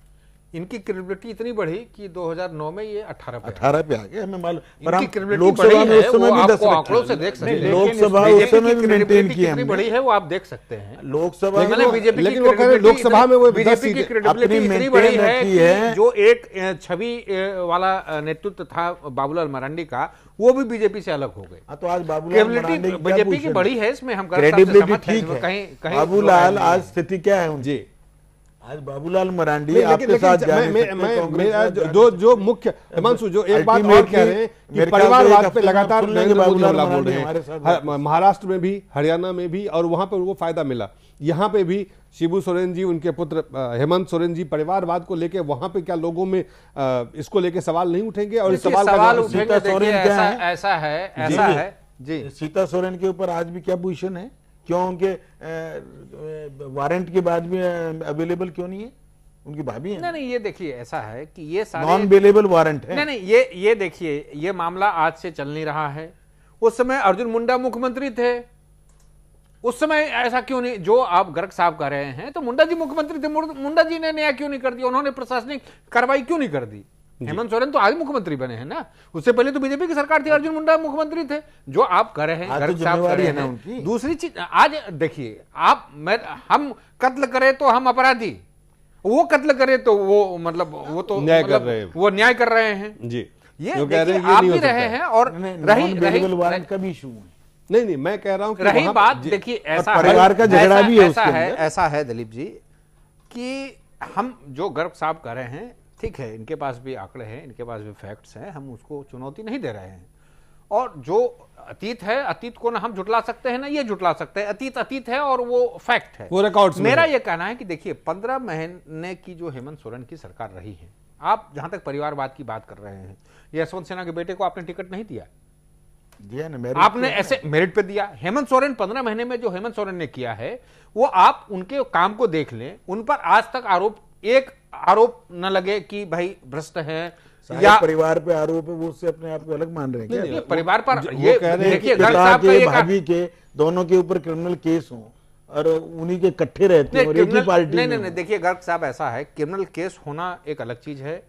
इनकी क्रेडिबिलिटी इतनी बढ़ी कि 2009 में ये 18 पे 18 पे आ गए, हमें मालूम, पर इनकी हम क्रेडिबिलिटी लोकसभा बढ़ी में है, उस समय वो भी 10 आपको आंकड़ों से देख सकते हैं। लोकसभा बीजेपी उस समय की भी मेंटेन credibility किया कितनी हमने। बढ़ी है वो आप देख सकते हैं। लोकसभा लेकिन में वो- बीजेपी लेकिन वो कह रहे हैं लोकसभा में वो 10 बीजेपी की सीटें क्रेडिबिलिटी अपनी इतनी बड़ी maintain है रखी कि है। जो एक छवि वाला नेतृत्व था बाबूलाल मरांडी का, वो भी बीजेपी से अलग हो गए। हाँ, तो आज बाबूलाल मरांडी क्रेडिबिलिटी की क्या बीजेपी की पोजीशन बड़ी है, इसमें हम गर्व से क्रेडिबिलिटी सहमत हैं, ठीक इसमें है। कहीं बाबूलाल आज स्थिति क्या है उनकी? जी, आज बाबूलाल मरांडी नहीं, आपके साथ जा नहीं सकते, मैं कांग्रेस मेरा साथ जा नहीं जो सकते। जो मुख्य हिमांशु जो एक बात और Ultimately, कह रहे हैं कि मेरे ख्याल से परिवारवाद एक पे हफ्ते लगातार में सुन लेंगे नरेंद्र मोदी बाबूलाल हमला बोल मरांडी रहे हमारे हैं, साथ महाराष्ट्र में भी, हरियाणा में भी, और वहां पे उनको फायदा मिला। यहाँ पे भी शिबू सोरेन जी, उनके पुत्र हेमंत सोरेन जी परिवारवाद को लेके वहां पे क्या लोगों में इसको लेके सवाल नहीं उठेंगे? और इस देखिए, सवाल का सवाल जवाब- उठेंगे। सीता देखिए, सोरेन क्या है? ऐसा है जी। सीता सोरेन के ऊपर आज भी क्या पोजीशन है? क्यों उनके वारंट के बाद भी अवेलेबल क्यों नहीं है? उनकी भाभी है, नहीं, ये देखिए, ऐसा है कि ये सारे नॉन अवेलेबल वारंट है। नहीं, ये देखिए, ये मामला आज से चल नहीं रहा है। उस समय अर्जुन मुंडा मुख्यमंत्री थे, उस समय ऐसा क्यों नहीं? जो आप गर्ग साहब कह रहे हैं, तो मुंडा जी मुख्यमंत्री थे, मुंडा जी ने न्याय क्यों नहीं कर दिया? उन्होंने प्रशासनिक कार्रवाई क्यों नहीं कर दी? हेमंत सोरेन तो आज मुख्यमंत्री बने हैं ना, उससे पहले तो बीजेपी की सरकार थी, अर्जुन मुंडा मुख्यमंत्री थे। जो आप कर रहे हैं, आज तो गर्ग साहब कर जिम्मेवारी रहे है ना हैं। उनकी। दूसरी चीज, आज देखिए, हम कत्ल करें तो हम अपराधी, वो कत्ल करे तो वो मतलब वो तो न्याय कर मतलब रहे हैं। वो न्याय कर रहे हैं। जी, ये जो कह रहे देखिए, हैं ये आप नहीं भी हो सकता रहे है। हैं और नॉन वारंट का भी इशू है। नहीं, मैं कह रहा हूं कि रही वहां- बात, जी, देखिए, और ऐसा परिवार का झगड़ा भी है उसके अंदर। ऐसा है दिलीप जी कि हम जो गर्ग साहब कर रहे हैं, ठीक है, इनके पास भी आंकड़े हैं, इनके पास भी फैक्ट्स हैं, हम उसको चुनौती नहीं दे रहे हैं। और जो अतीत है, अतीत को ना हम झुटला सकते हैं ना ये झुटला सकते हैं। अतीत है और वो फैक्ट है, वो रिकॉर्ड्स में मेरा है। ये कहना है कि देखिए, 15 महीने की जो हेमंत सोरेन की सरकार रही है, आप जहां तक परिवारवाद की बात कर रहे हैं, यशवंत सिन्हा के बेटे को आपने टिकट नहीं दिया, दिया ना, मेरिट आपने पे है। ऐसे मेरिट पे दिया। हेमंत सोरेन 15 महीने में जो हेमंत सोरेन ने किया है, वो आप उनके काम को देख लें, उन पर आज तक एक आरोप न लगे कि भाई भ्रष्ट हैं या परिवार पे आरोप है, वो उससे अपने आप को अलग मान रहे हैं क्या? ये परिवार पर वो ये कह रहे हैं देखिए, पिता गर्ग साहब का के, ये भाभी के, दोनों के ऊपर क्रिमिनल केस हो और उन्हीं के इकट्ठे रहते हैं और एक ही पार्टी में नहीं, देखिए गर्ग साहब, ऐसा है, क्रिमिनल केस होना एक अलग चीज है।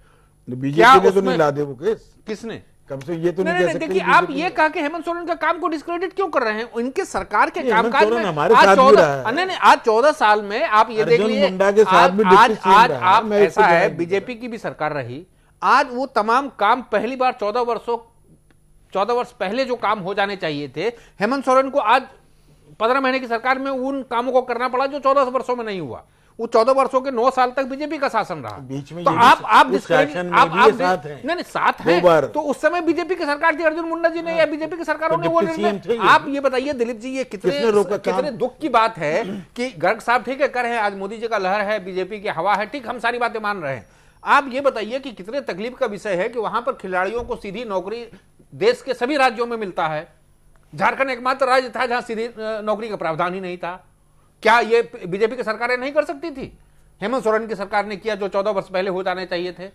बीजेपी ने तो उसमें- नहीं ला दे वो केस, किसने? कब से ये तो नहीं नहीं, कह सकते देखिए, कि आप बीजेपी ये ने- कहा कि हेमंत सोरेन का काम को डिस्क्रेडिट क्यों कर रहे हैं? उनके सरकार के नहीं, हेमंत कामकाज सोरेन में हमारे आज साथ भी 14 रहा है। नहीं, आज 14 साल में आप ये देख अर्जुन लीजिए, मुंडा के साथ भी आज डिप्टी सीएम आज रहा है। आप मैं इसको ऐसा है, जवाब दूं। बीजेपी की भी सरकार रही, आज वो तमाम काम पहली बार 14 वर्ष पहले जो काम हो जाने चाहिए थे, हेमंत सोरेन को आज 15 महीने की सरकार में उन कामों को करना पड़ा जो 14 वर्षों में नहीं हुआ। वो 14 वर्षों के 9 साल तक बीजेपी का शासन रहा। बीच में तो ये भी आप उस शासन में आप भी ये साथ हैं। नहीं साथ दो हैं, बार। तो उस समय बीजेपी की सरकार थी, अर्जुन मुंडा जी ने या बीजेपी की सरकारों तो ने वो डिप्टी सीएम निर्णय। थे ये। आप ये बताइए दिलीप जी, ये किसने रोका काम? कितने दुख की बात है कि गर्ग साहब ठीक है कर रहे हैं, आज मोदी जी का लहर है, बीजेपी की हवा है, ठीक, हम सारी बातें मान रहे हैं। आप ये बताइए कि कितने तकलीफ का विषय है कि वहां पर खिलाड़ियों को सीधी नौकरी देश के सभी राज्यों में मिलता है। झारखंड एकमात्र राज्य था जहां सीधी नौकरी का प्रावधान ही नहीं था। क्या ये बीजेपी की सरकारें नहीं कर सकती थी? हेमंत सोरेन की सरकार ने किया जो 14 वर्ष पहले हो जाने चाहिए थे।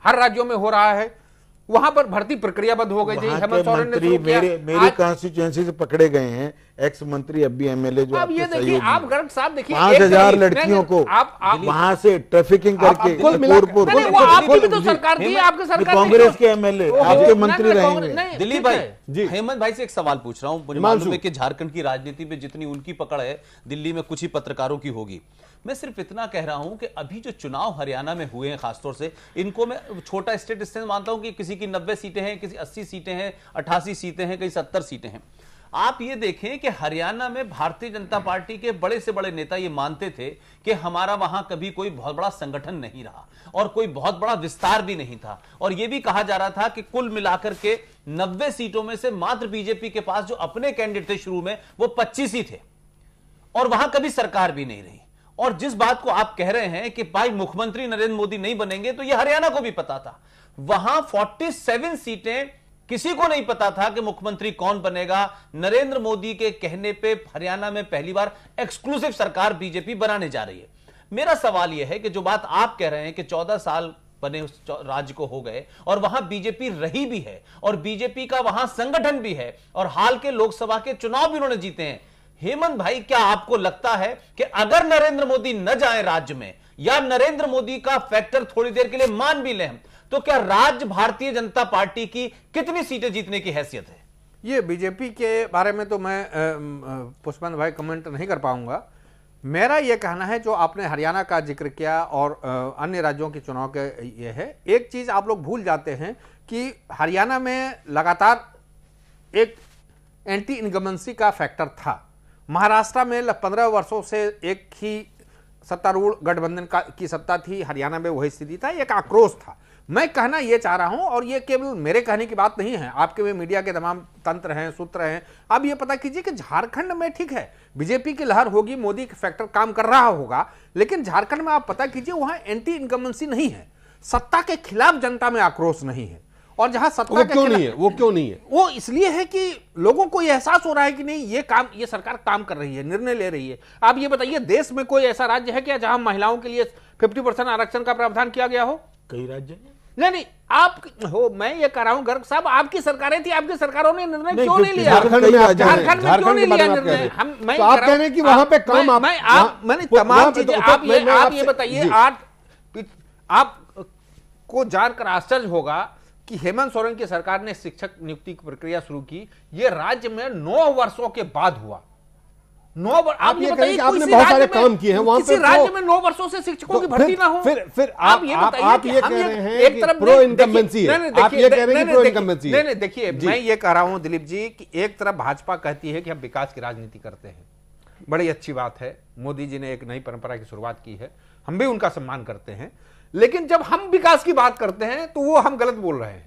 हर राज्यों में हो रहा है। वहां पर भर्ती प्रक्रिया बंद हो गई थी, वहाँ हेमंत के सोरेन ने मंत्री शुरू किया। मेरे आज- कॉन्स्टिट्यूएंसी से पकड़े गए हैं, एक्स मंत्री अब भी एमएलए जो अब आपके ये देखिए, सहयोगी आप हैं। गर्ग साहब देखिए, 5,000 एक लड़कियों को आप वहां से ट्रैफिकिंग करके कुल मिलाकर- पूर्व- नहीं, नहीं, वो आपकी भी तो सरकार थी, आपकी सरकार थी कांग्रेस तो- के एमएलए ओहो, आपके नहीं, मंत्री नहीं, रहेंगे। कांग्रेस- नहीं, दिलीप ठीक भाई, है। जी। हेमंत भाई से एक सवाल पूछ रहा हूं। मुझे हिमांशु। मालूम है कि झारखंड की राजनीति में जितनी उनकी पकड़ है, दिल्ली में कुछ ही पत्रकारों की होगी। मैं सिर्फ इतना कह रहा हूं कि अभी जो चुनाव हरियाणा में हुए हैं, खासतौर से इनको मैं छोटा स्टेट इससे मानता हूं कि किसी की 90 सीटें हैं, किसी 80 सीटें हैं, 88 सीटें हैं, कई 70 सीटें हैं। आप ये देखें कि हरियाणा में भारतीय जनता पार्टी के बड़े से बड़े नेता ये मानते थे कि हमारा वहां कभी कोई बहुत बड़ा संगठन नहीं रहा और कोई बहुत बड़ा विस्तार भी नहीं था, और यह भी कहा जा रहा था कि कुल मिलाकर के 90 सीटों में से मात्र बीजेपी के पास जो अपने कैंडिडेट थे शुरू में वो 25 ही थे, और वहां कभी सरकार भी नहीं रही। और जिस बात को आप कह रहे हैं कि भाई मुख्यमंत्री नरेंद्र मोदी नहीं बनेंगे, तो यह हरियाणा को भी पता था। वहां 47 सीटें किसी को नहीं पता था कि मुख्यमंत्री कौन बनेगा। नरेंद्र मोदी के कहने पे हरियाणा में पहली बार एक्सक्लूसिव सरकार बीजेपी बनाने जा रही है। मेरा सवाल यह है कि जो बात आप कह रहे हैं कि 14 साल बने उस राज्य को हो गए और वहां बीजेपी रही भी है और बीजेपी का वहां संगठन भी है और हाल के लोकसभा के चुनाव भी उन्होंने जीते हैं। हेमंत भाई, क्या आपको लगता है कि अगर नरेंद्र मोदी न जाए राज्य में, या नरेंद्र मोदी का फैक्टर थोड़ी देर के लिए मान भी लें, तो क्या राज्य भारतीय जनता पार्टी की कितनी सीटें जीतने की हैसियत है? ये बीजेपी के बारे में तो मैं पुष्पन भाई कमेंट नहीं कर पाऊंगा। मेरा यह कहना है, जो आपने हरियाणा का जिक्र किया और अन्य राज्यों के चुनाव के ये है, एक चीज आप लोग भूल जाते हैं कि हरियाणा में लगातार एक एंटी इनकम्बेंसी का फैक्टर था। महाराष्ट्र में 15 वर्षों से एक ही सत्तारूढ़ गठबंधन की सत्ता थी, हरियाणा में वही स्थिति था, एक आक्रोश था। मैं कहना यह चाह रहा हूं, और यह केवल मेरे कहने की बात नहीं है, आपके में मीडिया के तमाम तंत्र हैं, सूत्र हैं। अब यह पता कीजिए कि झारखंड में ठीक है बीजेपी की लहर होगी, मोदी का फैक्टर काम कर रहा होगा, लेकिन झारखंड में आप पता कीजिए वहां एंटी इनकम्बेंसी नहीं है, सत्ता के खिलाफ जनता में आक्रोश नहीं है। और जहां सत्ता वो क्यों नहीं है? वो क्यों नहीं है? वो इसलिए है कि लोगों को यह एहसास हो रहा है कि नहीं, ये सरकार काम कर रही है, निर्णय ले रही है। आप ये बताइए, देश में कोई ऐसा राज्य है क्या जहां महिलाओं के लिए 50% आरक्षण का प्रावधान किया गया हो? कई राज्य हैं। नहीं, आप हो, मैं ये कह रहा हूं गर्ग साहब, आपकी सरकारें थी, आपकी सरकारों ने निर्णय क्यों नहीं लिया? झारखंड में क्यों नहीं लिया निर्णय? तो आप कह रहे हैं कि वहां पे काम मैंने तमाम चीजें, आप ये बताइए, आपको जानकर आश्चर्य होगा कि हेमंत सोरेन की सरकार ने शिक्षक नियुक्ति की प्रक्रिया शुरू की, ये राज्य में 9 वर्षों के बाद हुआ। 9 वर्ष आप ये बताइए, आपने बहुत सारे काम किए हैं वहां पे, राज्य में 9 वर्षों से शिक्षकों की भर्ती ना हो। फिर आप ये कह रहे हैं एक तरफ प्रो इनकम्बेंसी है, आप ये कह रहे हैं कि प्रो इनकम्बेंसी है। नहीं, देखिए, मैं ये कह रहा हूं दिलीप जी कि एक तरफ भाजपा कहती है कि हम विकास की राजनीति करते हैं, बड़ी अच्छी बात है, मोदी जी ने एक नई परंपरा की शुरुआत की है, हम भी उनका सम्मान करते हैं। लेकिन जब हम विकास की बात करते हैं तो वो हम गलत बोल रहे हैं,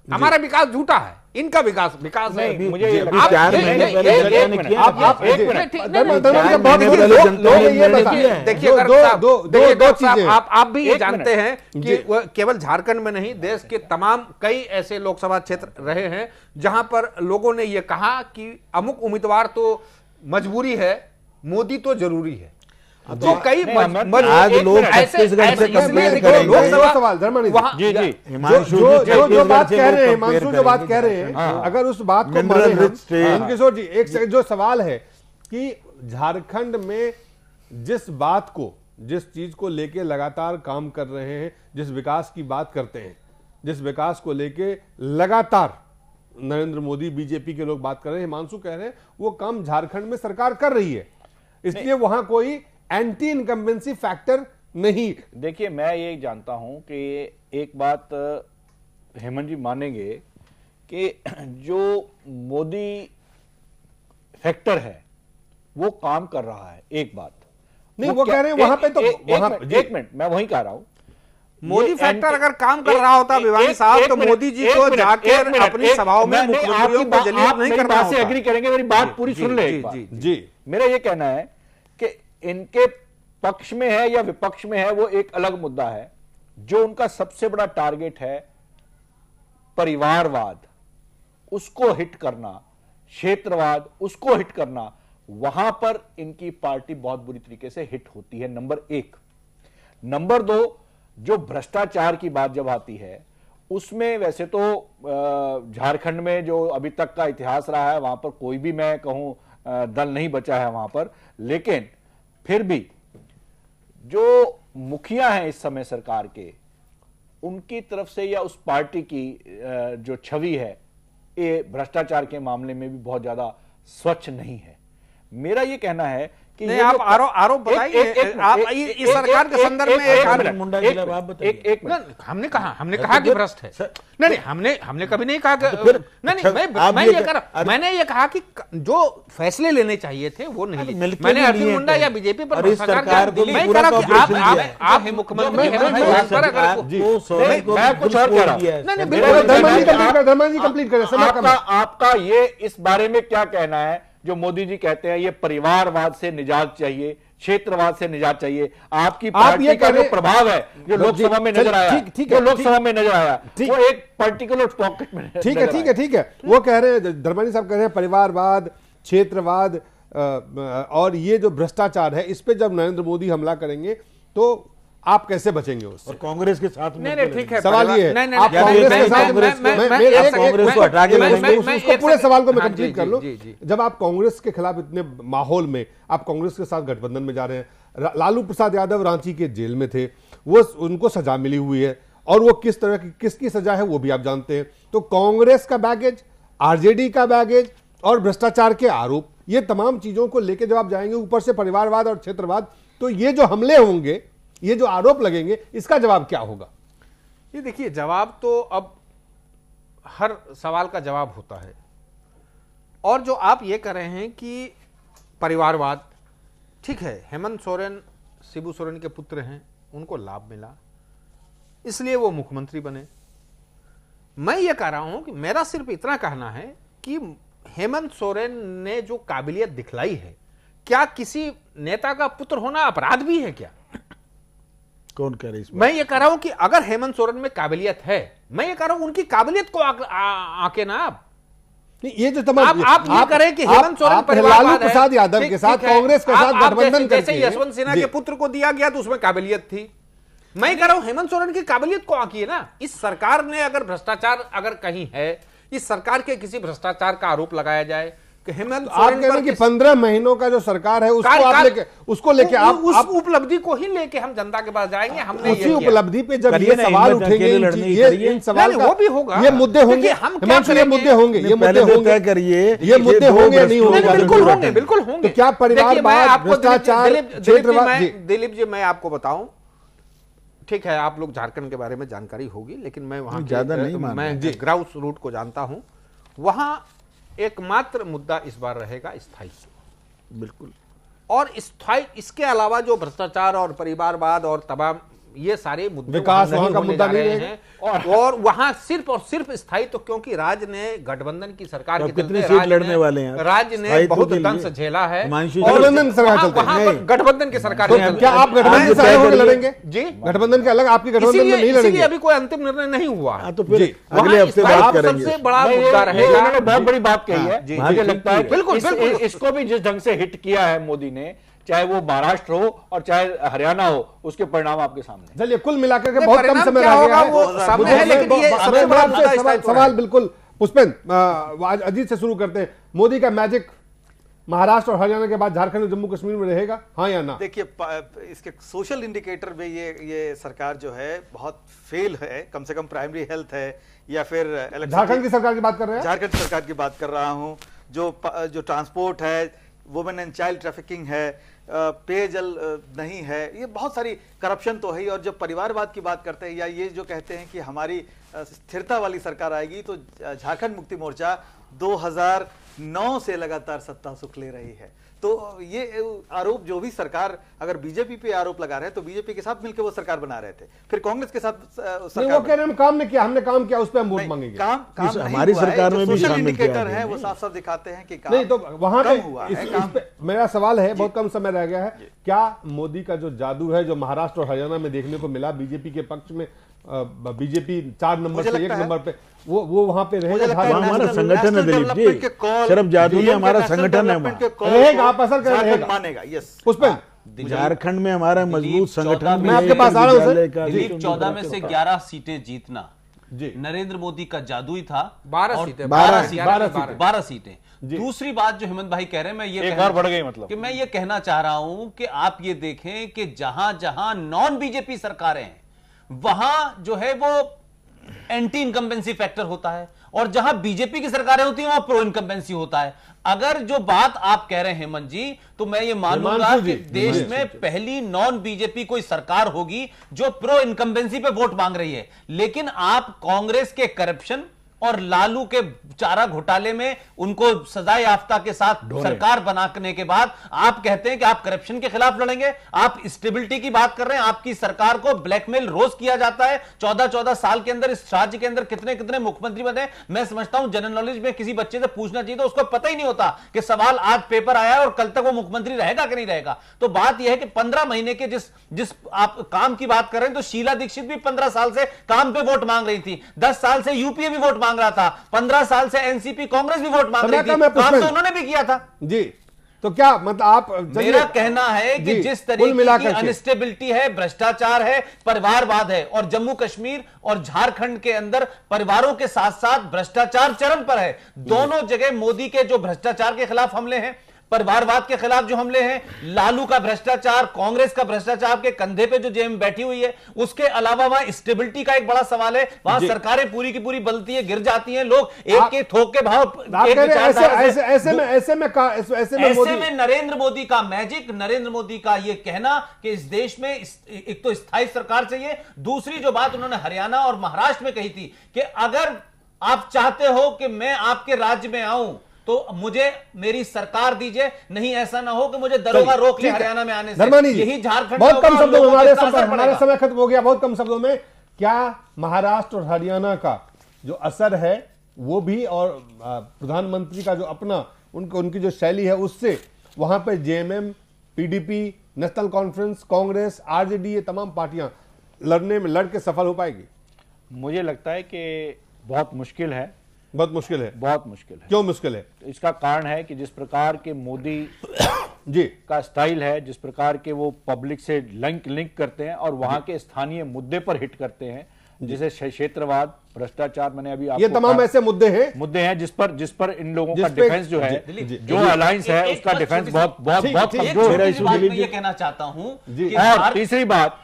हमारा विकास झूठा है, इनका विकास है। मुझे आप भी ये जानते हैं कि केवल झारखंड में नहीं, देश के तमाम कई ऐसे लोकसभा क्षेत्र रहे हैं जहां पर लोगों ने ये कहा कि अमुक उम्मीदवार तो मजबूरी है, मोदी तो जरूरी है। तो कई आज लोग छत्तीसगढ़ से कंपेयर करेंगे। सवाल जो बात कह रहे हैं, हिमांशु जो बात कह रहे हैं, अगर उस बात को माने हम, किशोर जी एक जो सवाल है कि झारखंड में जिस बात को, जिस चीज को लेके लगातार काम कर रहे हैं, जिस विकास की बात करते हैं, जिस विकास को लेके लगातार नरेंद्र मोदी बीजेपी के लोग बात कर रहे हैं, हिमांशु कह रहे हैं वो काम झारखंड में सरकार कर रही है, इसलिए वहां कोई एंटी इनकम्बेंसी फैक्टर नहीं। देखिए, मैं ये जानता हूं कि एक बात हेमंत जी मानेंगे कि जो मोदी फैक्टर है वो काम कर रहा है। एक बात नहीं, वो कह रहे हैं वहां पे तो एक मिनट मैं वही कह रहा हूं, मोदी फैक्टर अगर काम कर रहा होता भिवानी साहब, तो मोदी जी को जाकर अपनी सभाओं में मुख्यमंत्रियों को जलील नहीं करना होता। एग्री करेंगे, मेरी बात पूरी सुन ले। जी, मेरा ये कहना है कि इनके पक्ष में है या विपक्ष में है वो एक अलग मुद्दा है। जो उनका सबसे बड़ा टारगेट है परिवारवाद, उसको हिट करना, क्षेत्रवाद उसको हिट करना, वहां पर इनकी पार्टी बहुत बुरी तरीके से हिट होती है, नंबर 1। नंबर 2, जो भ्रष्टाचार की बात जब आती है, उसमें वैसे तो झारखंड में जो अभी तक का इतिहास रहा है वहां पर कोई भी मैं कहूं दल नहीं बचा है वहां पर, लेकिन फिर भी जो मुखिया हैं इस समय सरकार के, उनकी तरफ से या उस पार्टी की जो छवि है, ये भ्रष्टाचार के मामले में भी बहुत ज्यादा स्वच्छ नहीं है। मेरा ये कहना है कि नहीं, ये आप जो- आरोप बताइए, आप इस सरकार के संदर्भ में एक मिनट, मुंडा जिला आप बताइए। एक मिनट। नहीं, हमने कहा कि भ्रष्ट है। नहीं, हमने कभी नहीं कहा कि फिर- नहीं, आप मैं ये ये कह- कहा, मैंने ये कहा कि जो फैसले लेने चाहिए थे वो नहीं लिए। मिलके मैंने भी अर्जुन लिए मुंडा थे। या बीजेपी पर और इस भ्रष्टाचार सरकार किया। को मैं पूरा कह रहा हूं कि कॉर्पोरेशन दिया है। आप मुख्यमंत्री हेमंत सोरेन पर अगर नहीं, बिल्कुल, धर्मेंद्र जी कंप्लीट करें, समय कम है। आपका ये इस बारे में क्या कहना है जो मोदी जी कहते हैं ये परिवारवाद से निजात चाहिए, क्षेत्रवाद से निजात चाहिए? आपकी पार्टी ये का कह जो रहे- प्रभाव है जो लोकसभा में नजर आया, ठीक है, जो लोकसभा में नजर आया, ठीक- वो एक पर्टिकुलर पॉकेट में ठीक है, नजर ठीक आया। है, ठीक है। वो कह रहे हैं, धर्मेंद्र साहब कह रहे हैं परिवारवाद, क्षेत्रवाद और ये जो भ्रष्टाचार है इस पे जब नरेंद्र मोदी हमला करेंगे तो आप कैसे बचेंगे उससे? और कांग्रेस के साथ नहीं, नहीं, ठीक है। सवाल ये है, नहीं, नहीं, आप नहीं, कांग्रेस मैं- के साथ मैं- मैं- मैं- मैं- एक कांग्रेस सेकंड, को हटा के मैं- लगाएंगे, मैं- उसको एक पूरे सेकंड- सवाल को मैं हाँ, कंप्लीट जी, कर लूं। जी, जी। जब आप कांग्रेस के खिलाफ इतने माहौल में आप कांग्रेस के साथ गठबंधन में जा रहे हैं, लालू प्रसाद यादव रांची के जेल में थे, वो उनको सजा मिली हुई है और वो किस तरह की किसकी सजा है वो भी आप जानते हैं। तो कांग्रेस का बैगेज, आरजेडी का बैगेज और भ्रष्टाचार के आरोप, ये तमाम चीजों को लेकर जब आप जाएंगे, ऊपर से परिवारवाद और क्षेत्रवाद, तो ये जो हमले होंगे, ये जो आरोप लगेंगे, इसका जवाब क्या होगा? ये देखिए, जवाब तो अब हर सवाल का जवाब होता है। और जो आप ये कह रहे हैं कि परिवारवाद, ठीक है, हेमंत सोरेन शिबू सोरेन के पुत्र हैं, उनको लाभ मिला इसलिए वो मुख्यमंत्री बने। मैं ये कह रहा हूं कि मेरा सिर्फ इतना कहना है कि हेमंत सोरेन ने जो काबिलियत दिखलाई है, क्या किसी नेता का पुत्र होना अपराध भी है क्या? कौन कह रहे हैं इसमें? मैं ये कह रहा हूं कि अगर हेमंत सोरेन में काबिलियत है, मैं ये कह रहा हूं उनकी काबिलियत को आके ना आप नहीं, ये जो तमाम आप ये करें कि हेमंत सोरेन लालू परिवारवाद है, प्रसाद यादव ठीक- के साथ ठीक है। कांग्रेस के साथ आप गठबंधन जैसे करके यशवंत सिन्हा जी। के पुत्र को दिया गया तो उसमें काबिलियत थी। मैं कह रहा हूं हेमंत सोरेन की काबिलियत को आकी है ना। इस सरकार ने अगर भ्रष्टाचार अगर कहीं है, इस सरकार के किसी भ्रष्टाचार का आरोप लगाया जाए कि हेमंत आप सोरेन कह रहे हैं कि 15 महीनों का जो सरकार है उसको लेके आप उस उपलब्धि को ही लेके हम जनता के पास जाएंगे। हमने ये उसी किया। उपलब्धि पे जब करिए ये ना, सवाल हिम्मत उठेंगे, अकेले लड़ने की ये करिए। इन सवाल नहीं, का वो भी होगा। ये मुद्दे होंगे, देखिए, हम क्या हिमांशु, ये करेंगे? मुद्दे होंगे, ये नहीं, मुद्दे पहले तो होंगे, तय करिए ये मुद्दे दो होंगे, नहीं भ्रष्टों होंगे? के नहीं, बारे में बिल्कुल बात होंगे, करें। बिल्कुल होंगे। तो क्या परिवारवाद, भ्रष्टाचार, क्षेत्रवाद, जी। दिलीप जी, मैं आपको बताऊं, ठीक है, आप लोग झारखंड के बारे में जानकारी होगी, लेकिन मैं वहां ज्यादा नहीं मान मैं ग्राउंड रूट को जानता हूं। वहां एकमात्र मुद्दा इस बार रहेगा स्थायित्व। बिल्कुल। और स्थायी, इसके अलावा जो भ्रष्टाचार और परिवारवाद और तमाम ये सारे मुद्दे विकास वहां वहां का होने मुद्दा जा नहीं रहे रहेगा। हैं। और वहां सिर्फ और सिर्फ स्थायित्व, क्योंकि राज्य ने गठबंधन की सरकार तो के कितनी चलते सीट राज्य लड़ने ने- वाले हैं आप? राज्य ने स्थायित्व बहुत के लिए? दंश झेला है। हिमांशु और जी, गठबंधन की सरकार चलते वहां हैं। पर गठबंधन की सरकार तो के चलते क्या आप हैं। गठबंधन से तय अलग होकर करिए। लड़ेंगे? जी, गठबंधन के अलग, आपकी गठबंधन में नहीं इसीलिए लड़ेंगे? अभी कोई अंतिम निर्णय नहीं हुआ है। हाँ, तो फिर जी। अगले वहां हफ्ते स्थायित्व बात करेंगे। सबसे बड़ा नहीं, मुद्दा ये रहेगा। उन्होंने बहुत बड़ी बात कही है। जी, मुझे जी, लगता है कि बिल्कुल, बिल्कुल। इसको भी जिस ढंग से हिट किया है मोदी ने, चाहे वो महाराष्ट्र हो और चाहे हरियाणा हो, उसके परिणाम आपके सामने। चलिए, कुल मिलाकर के नहीं, बहुत कम परिणाम समय क्या रह होगा गया है। वो सामने मुझे- है, लेकिन ये मैं सबसे बड़ा आपसे मुद्दा स्थायित्व सवाल है। बिल्कुल पुष्पेंद्र, आज अजीत से शुरू करते हैं। मोदी का मैजिक महाराष्ट्र और हरियाणा के बाद झारखंड और जम्मू कश्मीर में रहेगा, हाँ या ना? देखिए, इसके सोशल इंडिकेटर में ये सरकार जो है बहुत फेल है। कम से कम प्राइमरी हेल्थ है या फिर झारखंड की सरकार की बात कर रहे हैं? झारखंड सरकार की बात कर रहा हूं। जो ट्रांसपोर्ट है, वुमेन एंड चाइल्ड ट्रैफिकिंग है, पेयजल नहीं है, ये बहुत सारी करप्शन तो है ही। और जब परिवारवाद की बात करते हैं या ये जो कहते हैं कि हमारी स्थिरता वाली सरकार आएगी, तो झारखंड मुक्ति मोर्चा 2009 से लगातार सत्ता सुख ले रही है। तो ये आरोप जो भी सरकार अगर बीजेपी पे आरोप लगा रहे हैं, तो बीजेपी के साथ मिलकर वो सरकार बना रहे थे, फिर कांग्रेस के साथ नहीं, वो कह रहे हैं हम काम नहीं किया, हमने काम किया, उस पर हम वोट मांगेंगे। काम नहीं हमारी हुआ है। सरकार जो में भी सोशल शामिल किया इंडिकेटर गया है है। वो साफ साफ दिखाते हैं कि काम नहीं, तो वहां कम पे हुआ इस है। पे मेरा सवाल है, बहुत कम समय रह गया है, क्या मोदी का जो जादू है जो महाराष्ट्र और हरियाणा में देखने को मिला बीजेपी के पक्ष में, बीजेपी 4 नंबर मुझे से 1 लगता है- नंबर पे, वो वहां पे रहेगा? लगता है वो हमारा नेशनल संगठन है दिलीप जी, डेवलपमेंट के कॉल, सिर्फ जादू नहीं, यूनियन हमारा के नेशनल संगठन है डेवलपमेंट के कॉल रहेगा, को आप असर करें, झारखंड रहेगा। मानेगा। यस, पुष्पेंद्र, झारखंड में हमारा मजबूत संगठन मैं आपके पास आ रहा हूं सर। दिलीप 14 में से 11 सीटें जीतना जी। नरेंद्र मोदी का जादू ही था। 12 और सीटें, 12 12 12 सीटें। दूसरी बात जो हेमंत भाई कह रहे हैं, मैं ये एक कहना- और बढ़ गई मतलब। कि मैं ये कहना चाह रहा हूं कि आप ये देखें कि जहां जहां नॉन बीजेपी सरकारें हैं, वहां जो है वो एंटी इनकम्बेंसी फैक्टर होता है, और जहां बीजेपी की सरकारें होती हैं वहां प्रो इनकम्बेंसी होता है। अगर जो बात आप कह रहे हैं हेमंत जी, तो मैं ये मानूंगा कि देश में पहली नॉन बीजेपी कोई सरकार होगी जो प्रो इनकम्बेंसी पे वोट मांग रही है। लेकिन आप कांग्रेस के करप्शन और लालू के चारा घोटाले में उनको सजा याफ्ता के साथ सरकार बनाने के बाद आप कहते हैं कि आप करप्शन के खिलाफ लड़ेंगे। आप स्टेबिलिटी की बात कर रहे हैं, आपकी सरकार को ब्लैकमेल रोज किया जाता है। 14-14 साल के अंदर इस राज्य के अंदर कितने कितने मुख्यमंत्री बने, मैं समझता हूं जनरल नॉलेज में किसी बच्चे से पूछना चाहिए तो उसको पता ही नहीं होता कि सवाल आज पेपर आया है और कल तक वो मुख्यमंत्री रहेगा कि नहीं रहेगा। तो बात यह है कि 15 महीने के जिस आप काम की बात कर रहे हैं, तो शीला दीक्षित भी 15 साल से काम पे वोट मांग रही थी, 10 साल से यूपीए भी वोट मांग रहा था, 15 साल से एनसीपी कांग्रेस भी वोट मांग रही थी, काम तो उन्होंने भी किया था जी। तो क्या मतलब आप, मेरा कहना है कि जिस तरीके की अनस्टेबिलिटी है, भ्रष्टाचार है, परिवारवाद है, और जम्मू कश्मीर और झारखंड के अंदर परिवारों के साथ साथ भ्रष्टाचार चरम पर है। दोनों जगह मोदी के जो भ्रष्टाचार के खिलाफ हमले हैं, परिवारवाद के खिलाफ जो हमले हैं, लालू का भ्रष्टाचार, कांग्रेस का भ्रष्टाचार के कंधे पे जो जेएम बैठी हुई है, उसके अलावा वहां स्टेबिलिटी का एक बड़ा सवाल है। वहां सरकारें पूरी की पूरी बदलती है, गिर जाती हैं, लोग एक के थोक के भाव। ऐसे में नरेंद्र मोदी का मैजिक, नरेंद्र मोदी का ये कहना कि इस देश में एक तो स्थायी सरकार चाहिए, दूसरी जो बात उन्होंने हरियाणा और महाराष्ट्र में कही थी कि अगर आप चाहते हो कि मैं आपके राज्य में आऊं तो मुझे मेरी सरकार दीजिए, नहीं ऐसा ना हो कि मुझे दरोगा रोक ले हरियाणा में आने से। यही झारखंड बहुत कम शब्दों में, हमारे समय खत्म हो गया, बहुत कम शब्दों में, क्या महाराष्ट्र और हरियाणा का जो असर है वो भी, और प्रधानमंत्री का जो अपना उनकी जो शैली है उससे वहां पे JMM, PDP, national conference, Congress, RJD, ये तमाम पार्टियां लड़ के सफल हो पाएगी? मुझे लगता है कि बहुत मुश्किल है। बहुत मुश्किल है? बहुत मुश्किल है। क्यों मुश्किल है? इसका कारण है कि जिस प्रकार के मोदी जी का स्टाइल है, जिस प्रकार के वो पब्लिक से लिंक करते हैं और वहां के स्थानीय मुद्दे पर हिट करते हैं, जैसे क्षेत्रवाद, भ्रष्टाचार, मैंने अभी आपको ये तमाम ऐसे मुद्दे हैं जिस पर इन लोगों का डिफेंस जो है, जो अलायंस है उसका डिफेंस बहुत कमजोर है। ये कहना चाहता हूं। और तीसरी बात,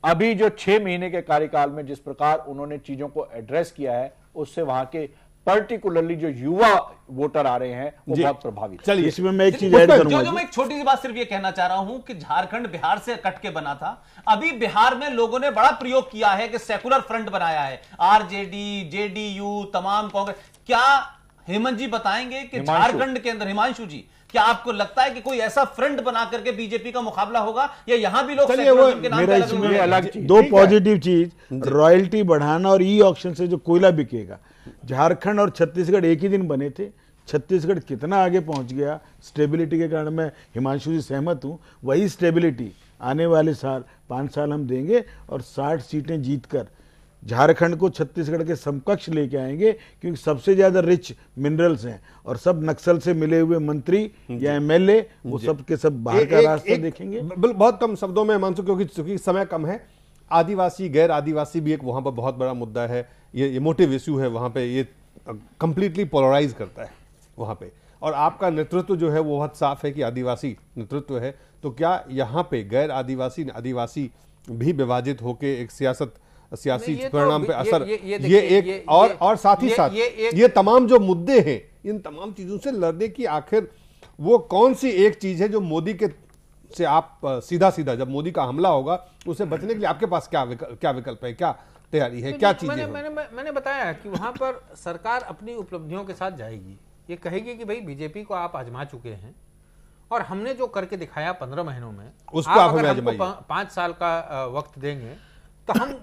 अभी जो 6 महीने के कार्यकाल में जिस प्रकार उन्होंने चीजों को एड्रेस किया है, उससे वहां के पर्टिकुलरली जो युवा वोटर आ रहे हैं वो बहुत प्रभावित। चलिए इसमें मैं एक चीज ऐड करूंगा। जो मैं एक छोटी सी बात सिर्फ ये कहना चाह रहा हूं कि झारखंड बिहार से कट के बना था। अभी बिहार में लोगों ने बड़ा प्रयोग किया है कि सेकुलर फ्रंट बनाया है, आरजेडी, जेडीयू, तमाम कांग्रेस। क्या हेमंत जी बताएंगे कि झारखंड के अंदर, हिमांशु जी, क्या आपको लगता है कि कोई ऐसा फ्रंट बना करके बीजेपी का मुकाबला होगा, या यहां भी लोग अलग दो पॉजिटिव चीज, रॉयल्टी बढ़ाना और ई ऑक्शन से जो कोयला बिकेगा। झारखंड और छत्तीसगढ़ एक ही दिन बने थे, छत्तीसगढ़ कितना आगे पहुंच गया स्टेबिलिटी के कारण। मैं हिमांशु जी सहमत हूं, वही स्टेबिलिटी आने वाले साल 5 साल हम देंगे और 60 सीटें जीतकर झारखंड को छत्तीसगढ़ के समकक्ष लेके आएंगे, क्योंकि सबसे ज्यादा रिच मिनरल्स हैं और सब नक्सल से मिले हुए मंत्री या एमएलए वो सब के सब बाहर का रास्ता देखेंगे। बहुत कम शब्दों में मानसू, क्योंकि समय कम है, आदिवासी गैर आदिवासी भी एक वहां पर बहुत बड़ा मुद्दा है, ये मोटिव इश्यू है वहां पे, ये कंप्लीटली पोलराइज करता है वहां पे। और आपका नेतृत्व जो है वो बहुत साफ है कि आदिवासी नेतृत्व है, तो क्या यहाँ पे गैर आदिवासी भी विभाजित होके एक सियासी परिणाम पे असर, ये एक और साथ ही साथ ये तमाम जो मुद्दे हैं, इन तमाम चीजों से लड़ने की आखिर वो कौन सी एक चीज है जो मोदी के से आप सीधा जब मोदी का हमला होगा उससे बचने के लिए आपके पास क्या विकल्प है, क्या तैयारी है, क्या चीजें हैं? मैंने बताया कि वहां पर सरकार अपनी उपलब्धियों के साथ जाएगी, ये कहेगी कि भाई बीजेपी को आप आजमा चुके हैं और हमने जो करके दिखाया 15 महीनों में, उसको आप अगर हमको 5 साल का वक्त देंगे तो हम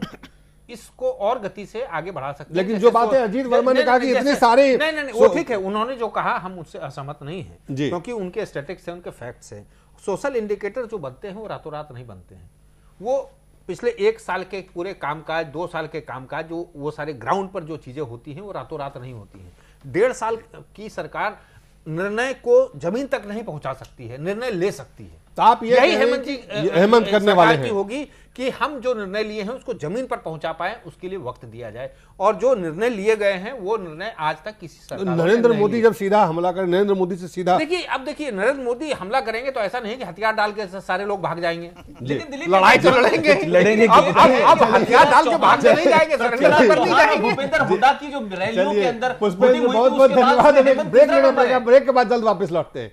इसको और गति से आगे बढ़ा सकते हैं। लेकिन जो बातें अजीत वर्मा ने कहा कि इतने सारे, नहीं वो ठीक है, उन्होंने जो कहा हम उससे असहमत नहीं है, क्योंकि उनके स्टैटिस्टिक्स हैं, उनके फैक्ट्स हैं। सोशल इंडिकेटर जो बनते हैं वो रातों रात नहीं बनते हैं, वो पिछले 1 साल के पूरे कामकाज, 2 साल के कामकाज, जो वो सारे ग्राउंड पर जो चीजें होती हैं वो रातों रात नहीं होती हैं। 1.5 साल की सरकार निर्णय को जमीन तक नहीं पहुंचा सकती है, निर्णय ले सकती है, तो आप ये यही कह रहे हैं हेमंत जी कि हेमंत करने वाले सरकार की हैं। होगी कि हम जो निर्णय लिए हैं उसको जमीन पर पहुंचा पाए, उसके लिए वक्त दिया जाए। और जो निर्णय लिए गए हैं वो निर्णय आज तक किसी तो सरकार ने नरेंद्र नहीं मोदी लिए। जब सीधा हमला करें, नरेंद्र मोदी से सीधा देखिए, अब देखिए नरेंद्र मोदी हमला करेंगे तो ऐसा नहीं कि हथियार डाल के सारे लोग भाग जाएंगे। लेकिन दिलीप लड़ाई तो लड़ेंगे, लड़ेंगे अब हथियार डाल के भाग नहीं जाएंगे, सरेंडर कर नहीं जाएंगे। भूपेंद्र हुड्डा की जो रैलियों के अंदर पुष्पेंद्र वोटिंग हुई थी, बहुत बहुत उसके बाद धन्यवाद। से हमें हेमंत ब्रेक तीसरा लेना नंबर पड़ेगा, है। ब्रेक के बाद जल्द वापस लौटते हैं।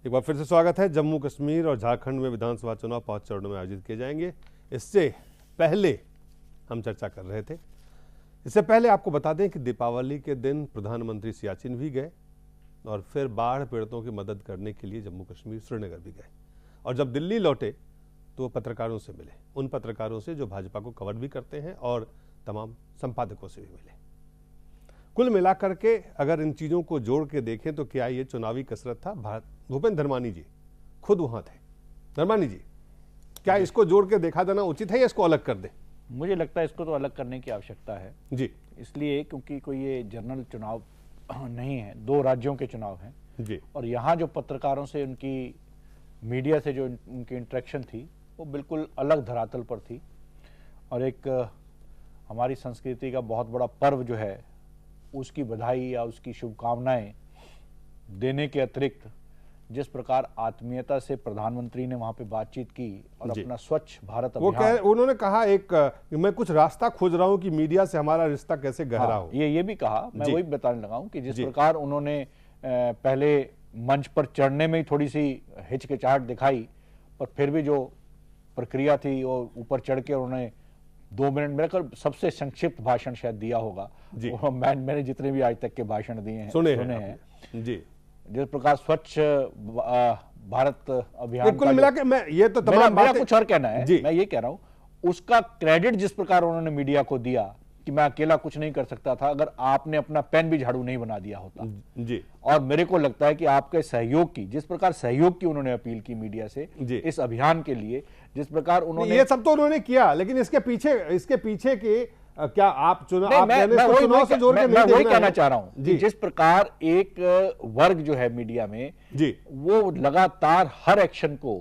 एक बार फिर से स्वागत है। जम्मू कश्मीर और झारखंड में विधानसभा चुनाव 5 चरणों में आयोजित किए जाएंगे। इससे पहले हम चर्चा कर रहे थे, इससे पहले आपको बता दें कि दीपावली के दिन प्रधानमंत्री सियाचिन भी गए और फिर बाढ़ पीड़ितों की मदद करने के लिए जम्मू कश्मीर श्रीनगर भी गए। और जब दिल्ली लौटे तो वो पत्रकारों से मिले, उन पत्रकारों से जो भाजपा को कवर भी करते हैं और तमाम संपादकों से भी मिले। कुल मिलाकर के अगर इन चीज़ों को जोड़ के देखें तो क्या ये चुनावी कसरत था? भूपेंद्र धर्मानी जी खुद वहां थे। धर्मानी जी, क्या इसको जोड़ के देखा जाना उचित है या इसको अलग कर दें? मुझे लगता है इसको तो अलग करने की आवश्यकता है जी इसलिए क्योंकि कोई ये जनरल चुनाव नहीं है, 2 राज्यों के चुनाव हैं जी और यहाँ जो पत्रकारों से उनकी मीडिया से जो उनकी इंटरेक्शन थी वो बिल्कुल अलग धरातल पर थी। और एक हमारी संस्कृति का बहुत बड़ा पर्व जो है उसकी बधाई या उसकी शुभकामनाएं देने के अतिरिक्त जिस प्रकार आत्मीयता से प्रधानमंत्री ने वहां पे बातचीत की और जी। अपना स्वच्छ भारत वो अभियान, उन्होंने कहा मैं कुछ रास्ता खोज रहा हूं कि मीडिया से हमारा रिश्ता कैसे गहरा हाँ, हो। ये भी कहा। मैं जी। वही बताने लगा हूं कि जिस जी। प्रकार उन्होंने पहले मंच पर चढ़ने में ही थोड़ी सी हिचकिचाहट दिखाई, पर फिर भी जो प्रक्रिया थी वो ऊपर चढ़ के उन्होंने 2 मिनट मेरे ख्याल सबसे संक्षिप्त भाषण शायद दिया होगा जी। वो मैंने जितने भी आज तक के भाषण दिए हैं सुने हैं हैं जी। जिस प्रकार स्वच्छ भारत अभियान कुल का मिला के मैं ये तो मेरा तमाम मेरा बातें कुछ और कहना है, जी। मैं ये कह रहा हूं उसका क्रेडिट जिस प्रकार उन्होंने मीडिया को दिया कि मैं अकेला कुछ नहीं कर सकता था, अगर आपने अपना पेन भी झाड़ू नहीं बना दिया होता। जी और मेरे को लगता है कि आपके सहयोग की, जिस प्रकार सहयोग की उन्होंने अपील की मीडिया से जी। इस अभियान के लिए, जिस प्रकार उन्होंने ये सब तो उन्होंने किया, लेकिन इसके पीछे के क्या आप चुनाव नहीं, आप मैं कहने इसको वही- चुनाव से जोड़ के मैं नहीं वही देखना कहना है। चाह रहा हूं जी कि जिस प्रकार एक वर्ग जो है मीडिया में जी वो लगातार हर एक्शन को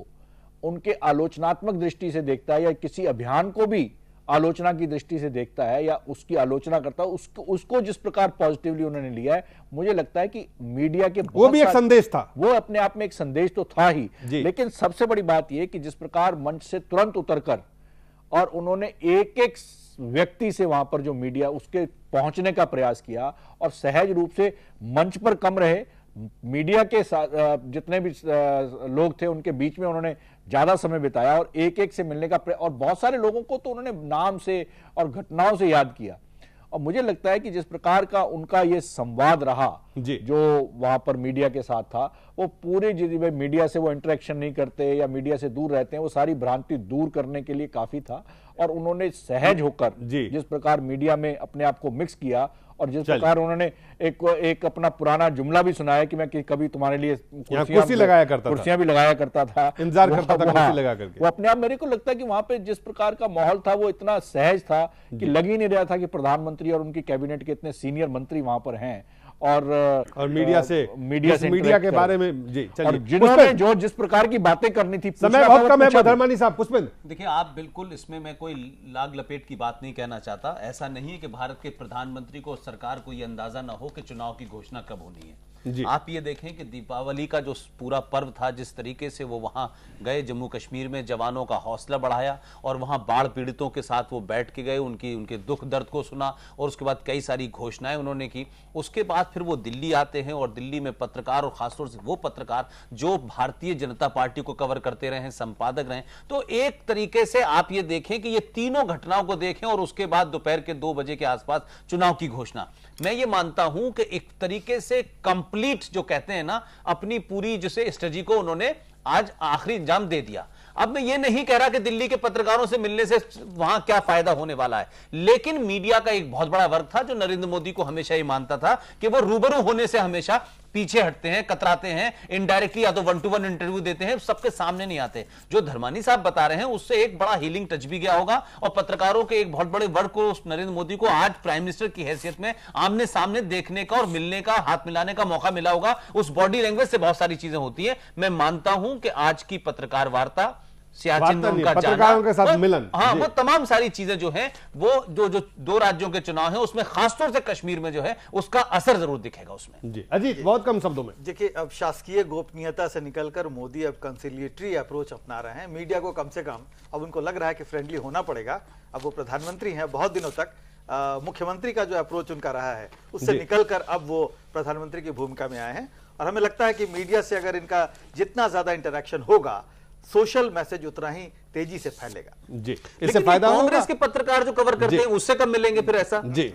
उनके आलोचनात्मक दृष्टि से देखता है या किसी अभियान को भी आलोचना की दृष्टि से देखता है या उसकी आलोचना करता है, उसको जिस प्रकार पॉजिटिवली उन्होंने लिया है, मुझे लगता है कि मीडिया के वो भी एक संदेश था। वो अपने आप में एक संदेश तो था ही, जी। लेकिन सबसे बड़ी बात यह कि जिस प्रकार मंच से तुरंत उतरकर और उन्होंने एक एक व्यक्ति से वहां पर जो मीडिया उसके पहुंचने का प्रयास किया और सहज रूप से मंच पर कम रहे, मीडिया के जितने भी लोग थे उनके बीच में उन्होंने ज्यादा समय बिताया और एक एक से मिलने का और बहुत सारे लोगों को तो उन्होंने नाम से और घटनाओं से याद किया। और मुझे लगता है कि जिस प्रकार का उनका ये संवाद रहा जी। जो वहां पर मीडिया के साथ था, वो पूरे जितने मीडिया से वो इंटरेक्शन नहीं करते या मीडिया से दूर रहते हैं, वो सारी भ्रांति दूर करने के लिए काफी था। और उन्होंने सहज होकर जी। जिस प्रकार मीडिया में अपने आप को मिक्स किया और जिस प्रकार उन्होंने एक अपना पुराना जुमला भी सुनाया कि मैं कभी तुम्हारे लिए कुर्सी लगाया करता था, कुर्सियां भी लगाया करता था, इंतजार करता था कुर्सी लगा करके। वो अपने आप मेरे को लगता है कि वहां पे जिस प्रकार का माहौल था वो इतना सहज था कि लग ही नहीं रहा था कि प्रधानमंत्री और उनकी कैबिनेट के इतने सीनियर मंत्री वहां पर हैं और मीडिया के बारे में जी और जिन्होंने जो जिस प्रकार की बातें करनी थी। समय बहुत कम है धर्मानी साहब। पुष्पेंद्र, देखिए, आप बिल्कुल इसमें मैं कोई लाग लपेट की बात नहीं कहना चाहता। ऐसा नहीं है कि भारत के प्रधानमंत्री को, सरकार को यह अंदाजा ना हो कि चुनाव की घोषणा कब होनी है। जी। आप ये देखें कि दीपावली का जो पूरा पर्व था, जिस तरीके से वो वहां गए जम्मू कश्मीर में, जवानों का हौसला बढ़ाया और वहां बाढ़ पीड़ितों के साथ वो बैठ के गए, उनके दुख दर्द को सुना और उसके बाद कई सारी घोषणाएं उन्होंने की। उसके बाद फिर वो दिल्ली आते हैं और दिल्ली में पत्रकार, और खासतौर से वो पत्रकार जो भारतीय जनता पार्टी को कवर करते रहे, संपादक रहे, तो एक तरीके से आप ये देखें कि ये तीनों घटनाओं को देखें और उसके बाद दोपहर के 2 बजे के आसपास चुनाव की घोषणा। मैं ये मानता हूं कि एक तरीके से कंप्लीट जो कहते हैं ना, अपनी पूरी जिसे स्ट्रेटजी को उन्होंने आज आखिरी अंजाम दे दिया। अब मैं ये नहीं कह रहा कि दिल्ली के पत्रकारों से मिलने से वहां क्या फायदा होने वाला है, लेकिन मीडिया का एक बहुत बड़ा वर्ग था जो नरेंद्र मोदी को हमेशा ये मानता था कि वो रूबरू होने से हमेशा पीछे हटते हैं, कतराते हैं, इनडायरेक्टली या तो 1-to-1 इंटरव्यू देते हैं, सबके सामने नहीं आते। जो धर्मानी साहब बता रहे हैं उससे एक बड़ा हीलिंग टच भी गया होगा और पत्रकारों के एक बहुत बड़े वर्ग को नरेंद्र मोदी को आज प्राइम मिनिस्टर की हैसियत में आमने सामने देखने का और मिलने का, हाथ मिलाने का मौका मिला होगा। उस बॉडी लैंग्वेज से बहुत सारी चीजें होती है। मैं मानता हूं कि आज की पत्रकार वार्ता, सियाचिन में उनका पत्रकारों के साथ मिलन, हाँ, वो तमाम सारी चीजें जो हैं, वो जो 2 राज्यों के चुनाव हैं उसमें खासतौर से कश्मीर में जो है उसका असर जरूर दिखेगा उसमें। जी अजीत, बहुत कम शब्दों में देखिए, अब शासकीय गोपनीयता से निकलकर मोदी अब कंसिलिएटरी अप्रोच अपना रहे हैं। मीडिया को कम से कम अब उनको लग रहा है कि फ्रेंडली होना पड़ेगा। अब वो प्रधानमंत्री हैं, बहुत दिनों तक मुख्यमंत्री का जो अप्रोच उनका रहा है उससे निकलकर अब वो प्रधानमंत्री की भूमिका में आए हैं और हमें लगता है कि मीडिया से अगर इनका जितना ज्यादा इंटरेक्शन होगा, सोशल मैसेज उतना ही तेजी से फैलेगा। जी, इससे फायदा होगा। कांग्रेस के पत्रकार जो कवर करते हैं उससे कब मिलेंगे फिर ऐसा? जी,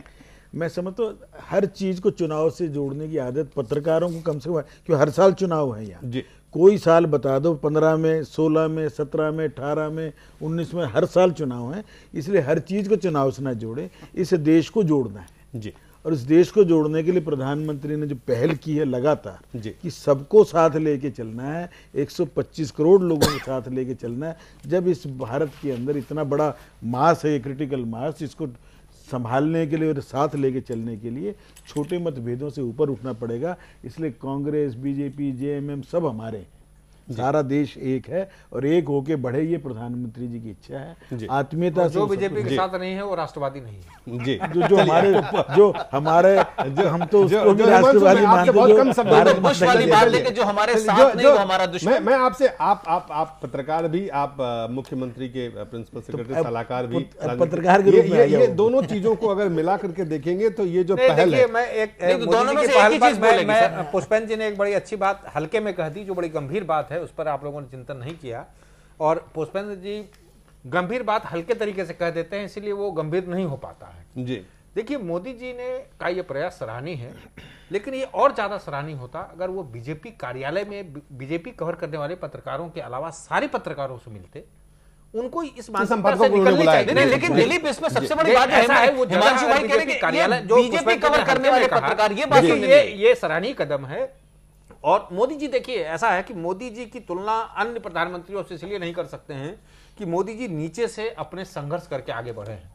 मैं समझता हूँ हर चीज को चुनाव से जोड़ने की आदत पत्रकारों को कम से कम, क्योंकि हर साल चुनाव है यहाँ। जी, कोई साल बता दो, 15 में, 16 में, 17 में, 18 में, 19 में, हर साल चुनाव है। इसलिए हर चीज को चुनाव से ना जोड़े, इस देश को जोड़ना है। जी, और इस देश को जोड़ने के लिए प्रधानमंत्री ने जो पहल की है लगातार जी, कि सबको साथ लेके चलना है, 125 करोड़ लोगों को साथ लेके चलना है। जब इस भारत के अंदर इतना बड़ा मास है, क्रिटिकल मास, इसको संभालने के लिए और साथ लेके चलने के लिए छोटे मतभेदों से ऊपर उठना पड़ेगा। इसलिए कांग्रेस, बीजेपी, जेएमएम सब हमारे हैं, सारा देश एक है और एक होके बढ़े, ये प्रधानमंत्री जी की इच्छा है। आत्मीयता से जो बीजेपी के साथ नहीं है वो राष्ट्रवादी नहीं है। जी, जो हमारे हम तो उसको भी राष्ट्रवादी मानते, बहुत कम शब्दों में जो हमारे साथ नहीं वो हमारा दुश्मन। मैं आपसे, आप पत्रकार भी, आप मुख्यमंत्री के प्रिंसिपल सेक्रेटरी, सलाहकार भी, पत्रकार के रूप में ये दोनों चीजों को अगर मिला करके देखेंगे तो ये जो पहल है, पुष्पेंद्र जी ने एक बड़ी अच्छी बात हल्के में कह दी, जो बड़ी गंभीर बात है उस पर आप लोगों ने चिंतन नहीं किया। और पुष्पेंद्र जी गंभीर बात हल्के तरीके से कह देते हैं, इसलिए वो गंभीर नहीं हो पाता है। जी, देखिए, मोदी जी ने का ये प्रयास सराहनीय है, लेकिन ये और ज्यादा सराहनीय होता अगर वो बीजेपी कार्यालय में बीजेपी कवर करने वाले पत्रकारों के अलावा सारे पत्रकारों से मिलते, उनको इस मानसिकता से निकलनी चाहिए। लेकिन दिलीप, इसमें सबसे बड़ी बात है वो हिमांशु भाई कह रहे हैं कि कार्यालय जो बीजेपी कवर करने वाले पत्रकार, ये बात ये सराहनीय कदम है। और मोदी जी, देखिए ऐसा है कि मोदी जी की तुलना अन्य प्रधानमंत्रियों से इसलिए नहीं कर सकते हैं कि मोदी जी नीचे से अपने संघर्ष करके आगे बढ़े हैं,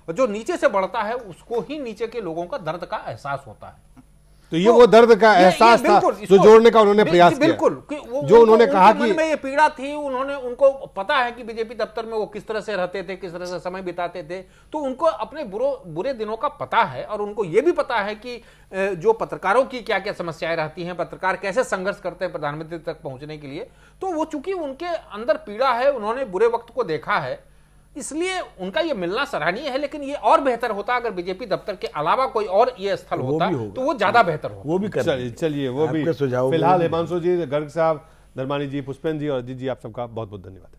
और जो नीचे से बढ़ता है उसको ही नीचे के लोगों का दर्द का एहसास होता है। तो ये वो दर्द का एहसास था जो जोड़ने का उन्होंने प्रयास किया। बिल्कुल, जो उन्होंने कहा कि मन में ये पीड़ा थी, उनको पता है कि बीजेपी दफ्तर में वो किस तरह से रहते थे, किस तरह से समय बिताते थे, तो उनको अपने बुरे दिनों का पता है और उनको ये भी पता है कि जो पत्रकारों की क्या क्या समस्याएं रहती हैं, पत्रकार कैसे संघर्ष करते हैं प्रधानमंत्री तक पहुंचने के लिए। तो वो चूंकि उनके अंदर पीड़ा है, उन्होंने बुरे वक्त को देखा है, इसलिए उनका ये मिलना सराहनीय है। लेकिन ये और बेहतर होता अगर बीजेपी दफ्तर के अलावा कोई और ये स्थल होता तो वो ज्यादा बेहतर होता। वो भी चलिए वो भी फिलहाल हिमांशु जी, गर्ग साहब, धर्मानी जी, पुष्पेंद्र जी और अजीत जी, आप सबका बहुत बहुत धन्यवाद।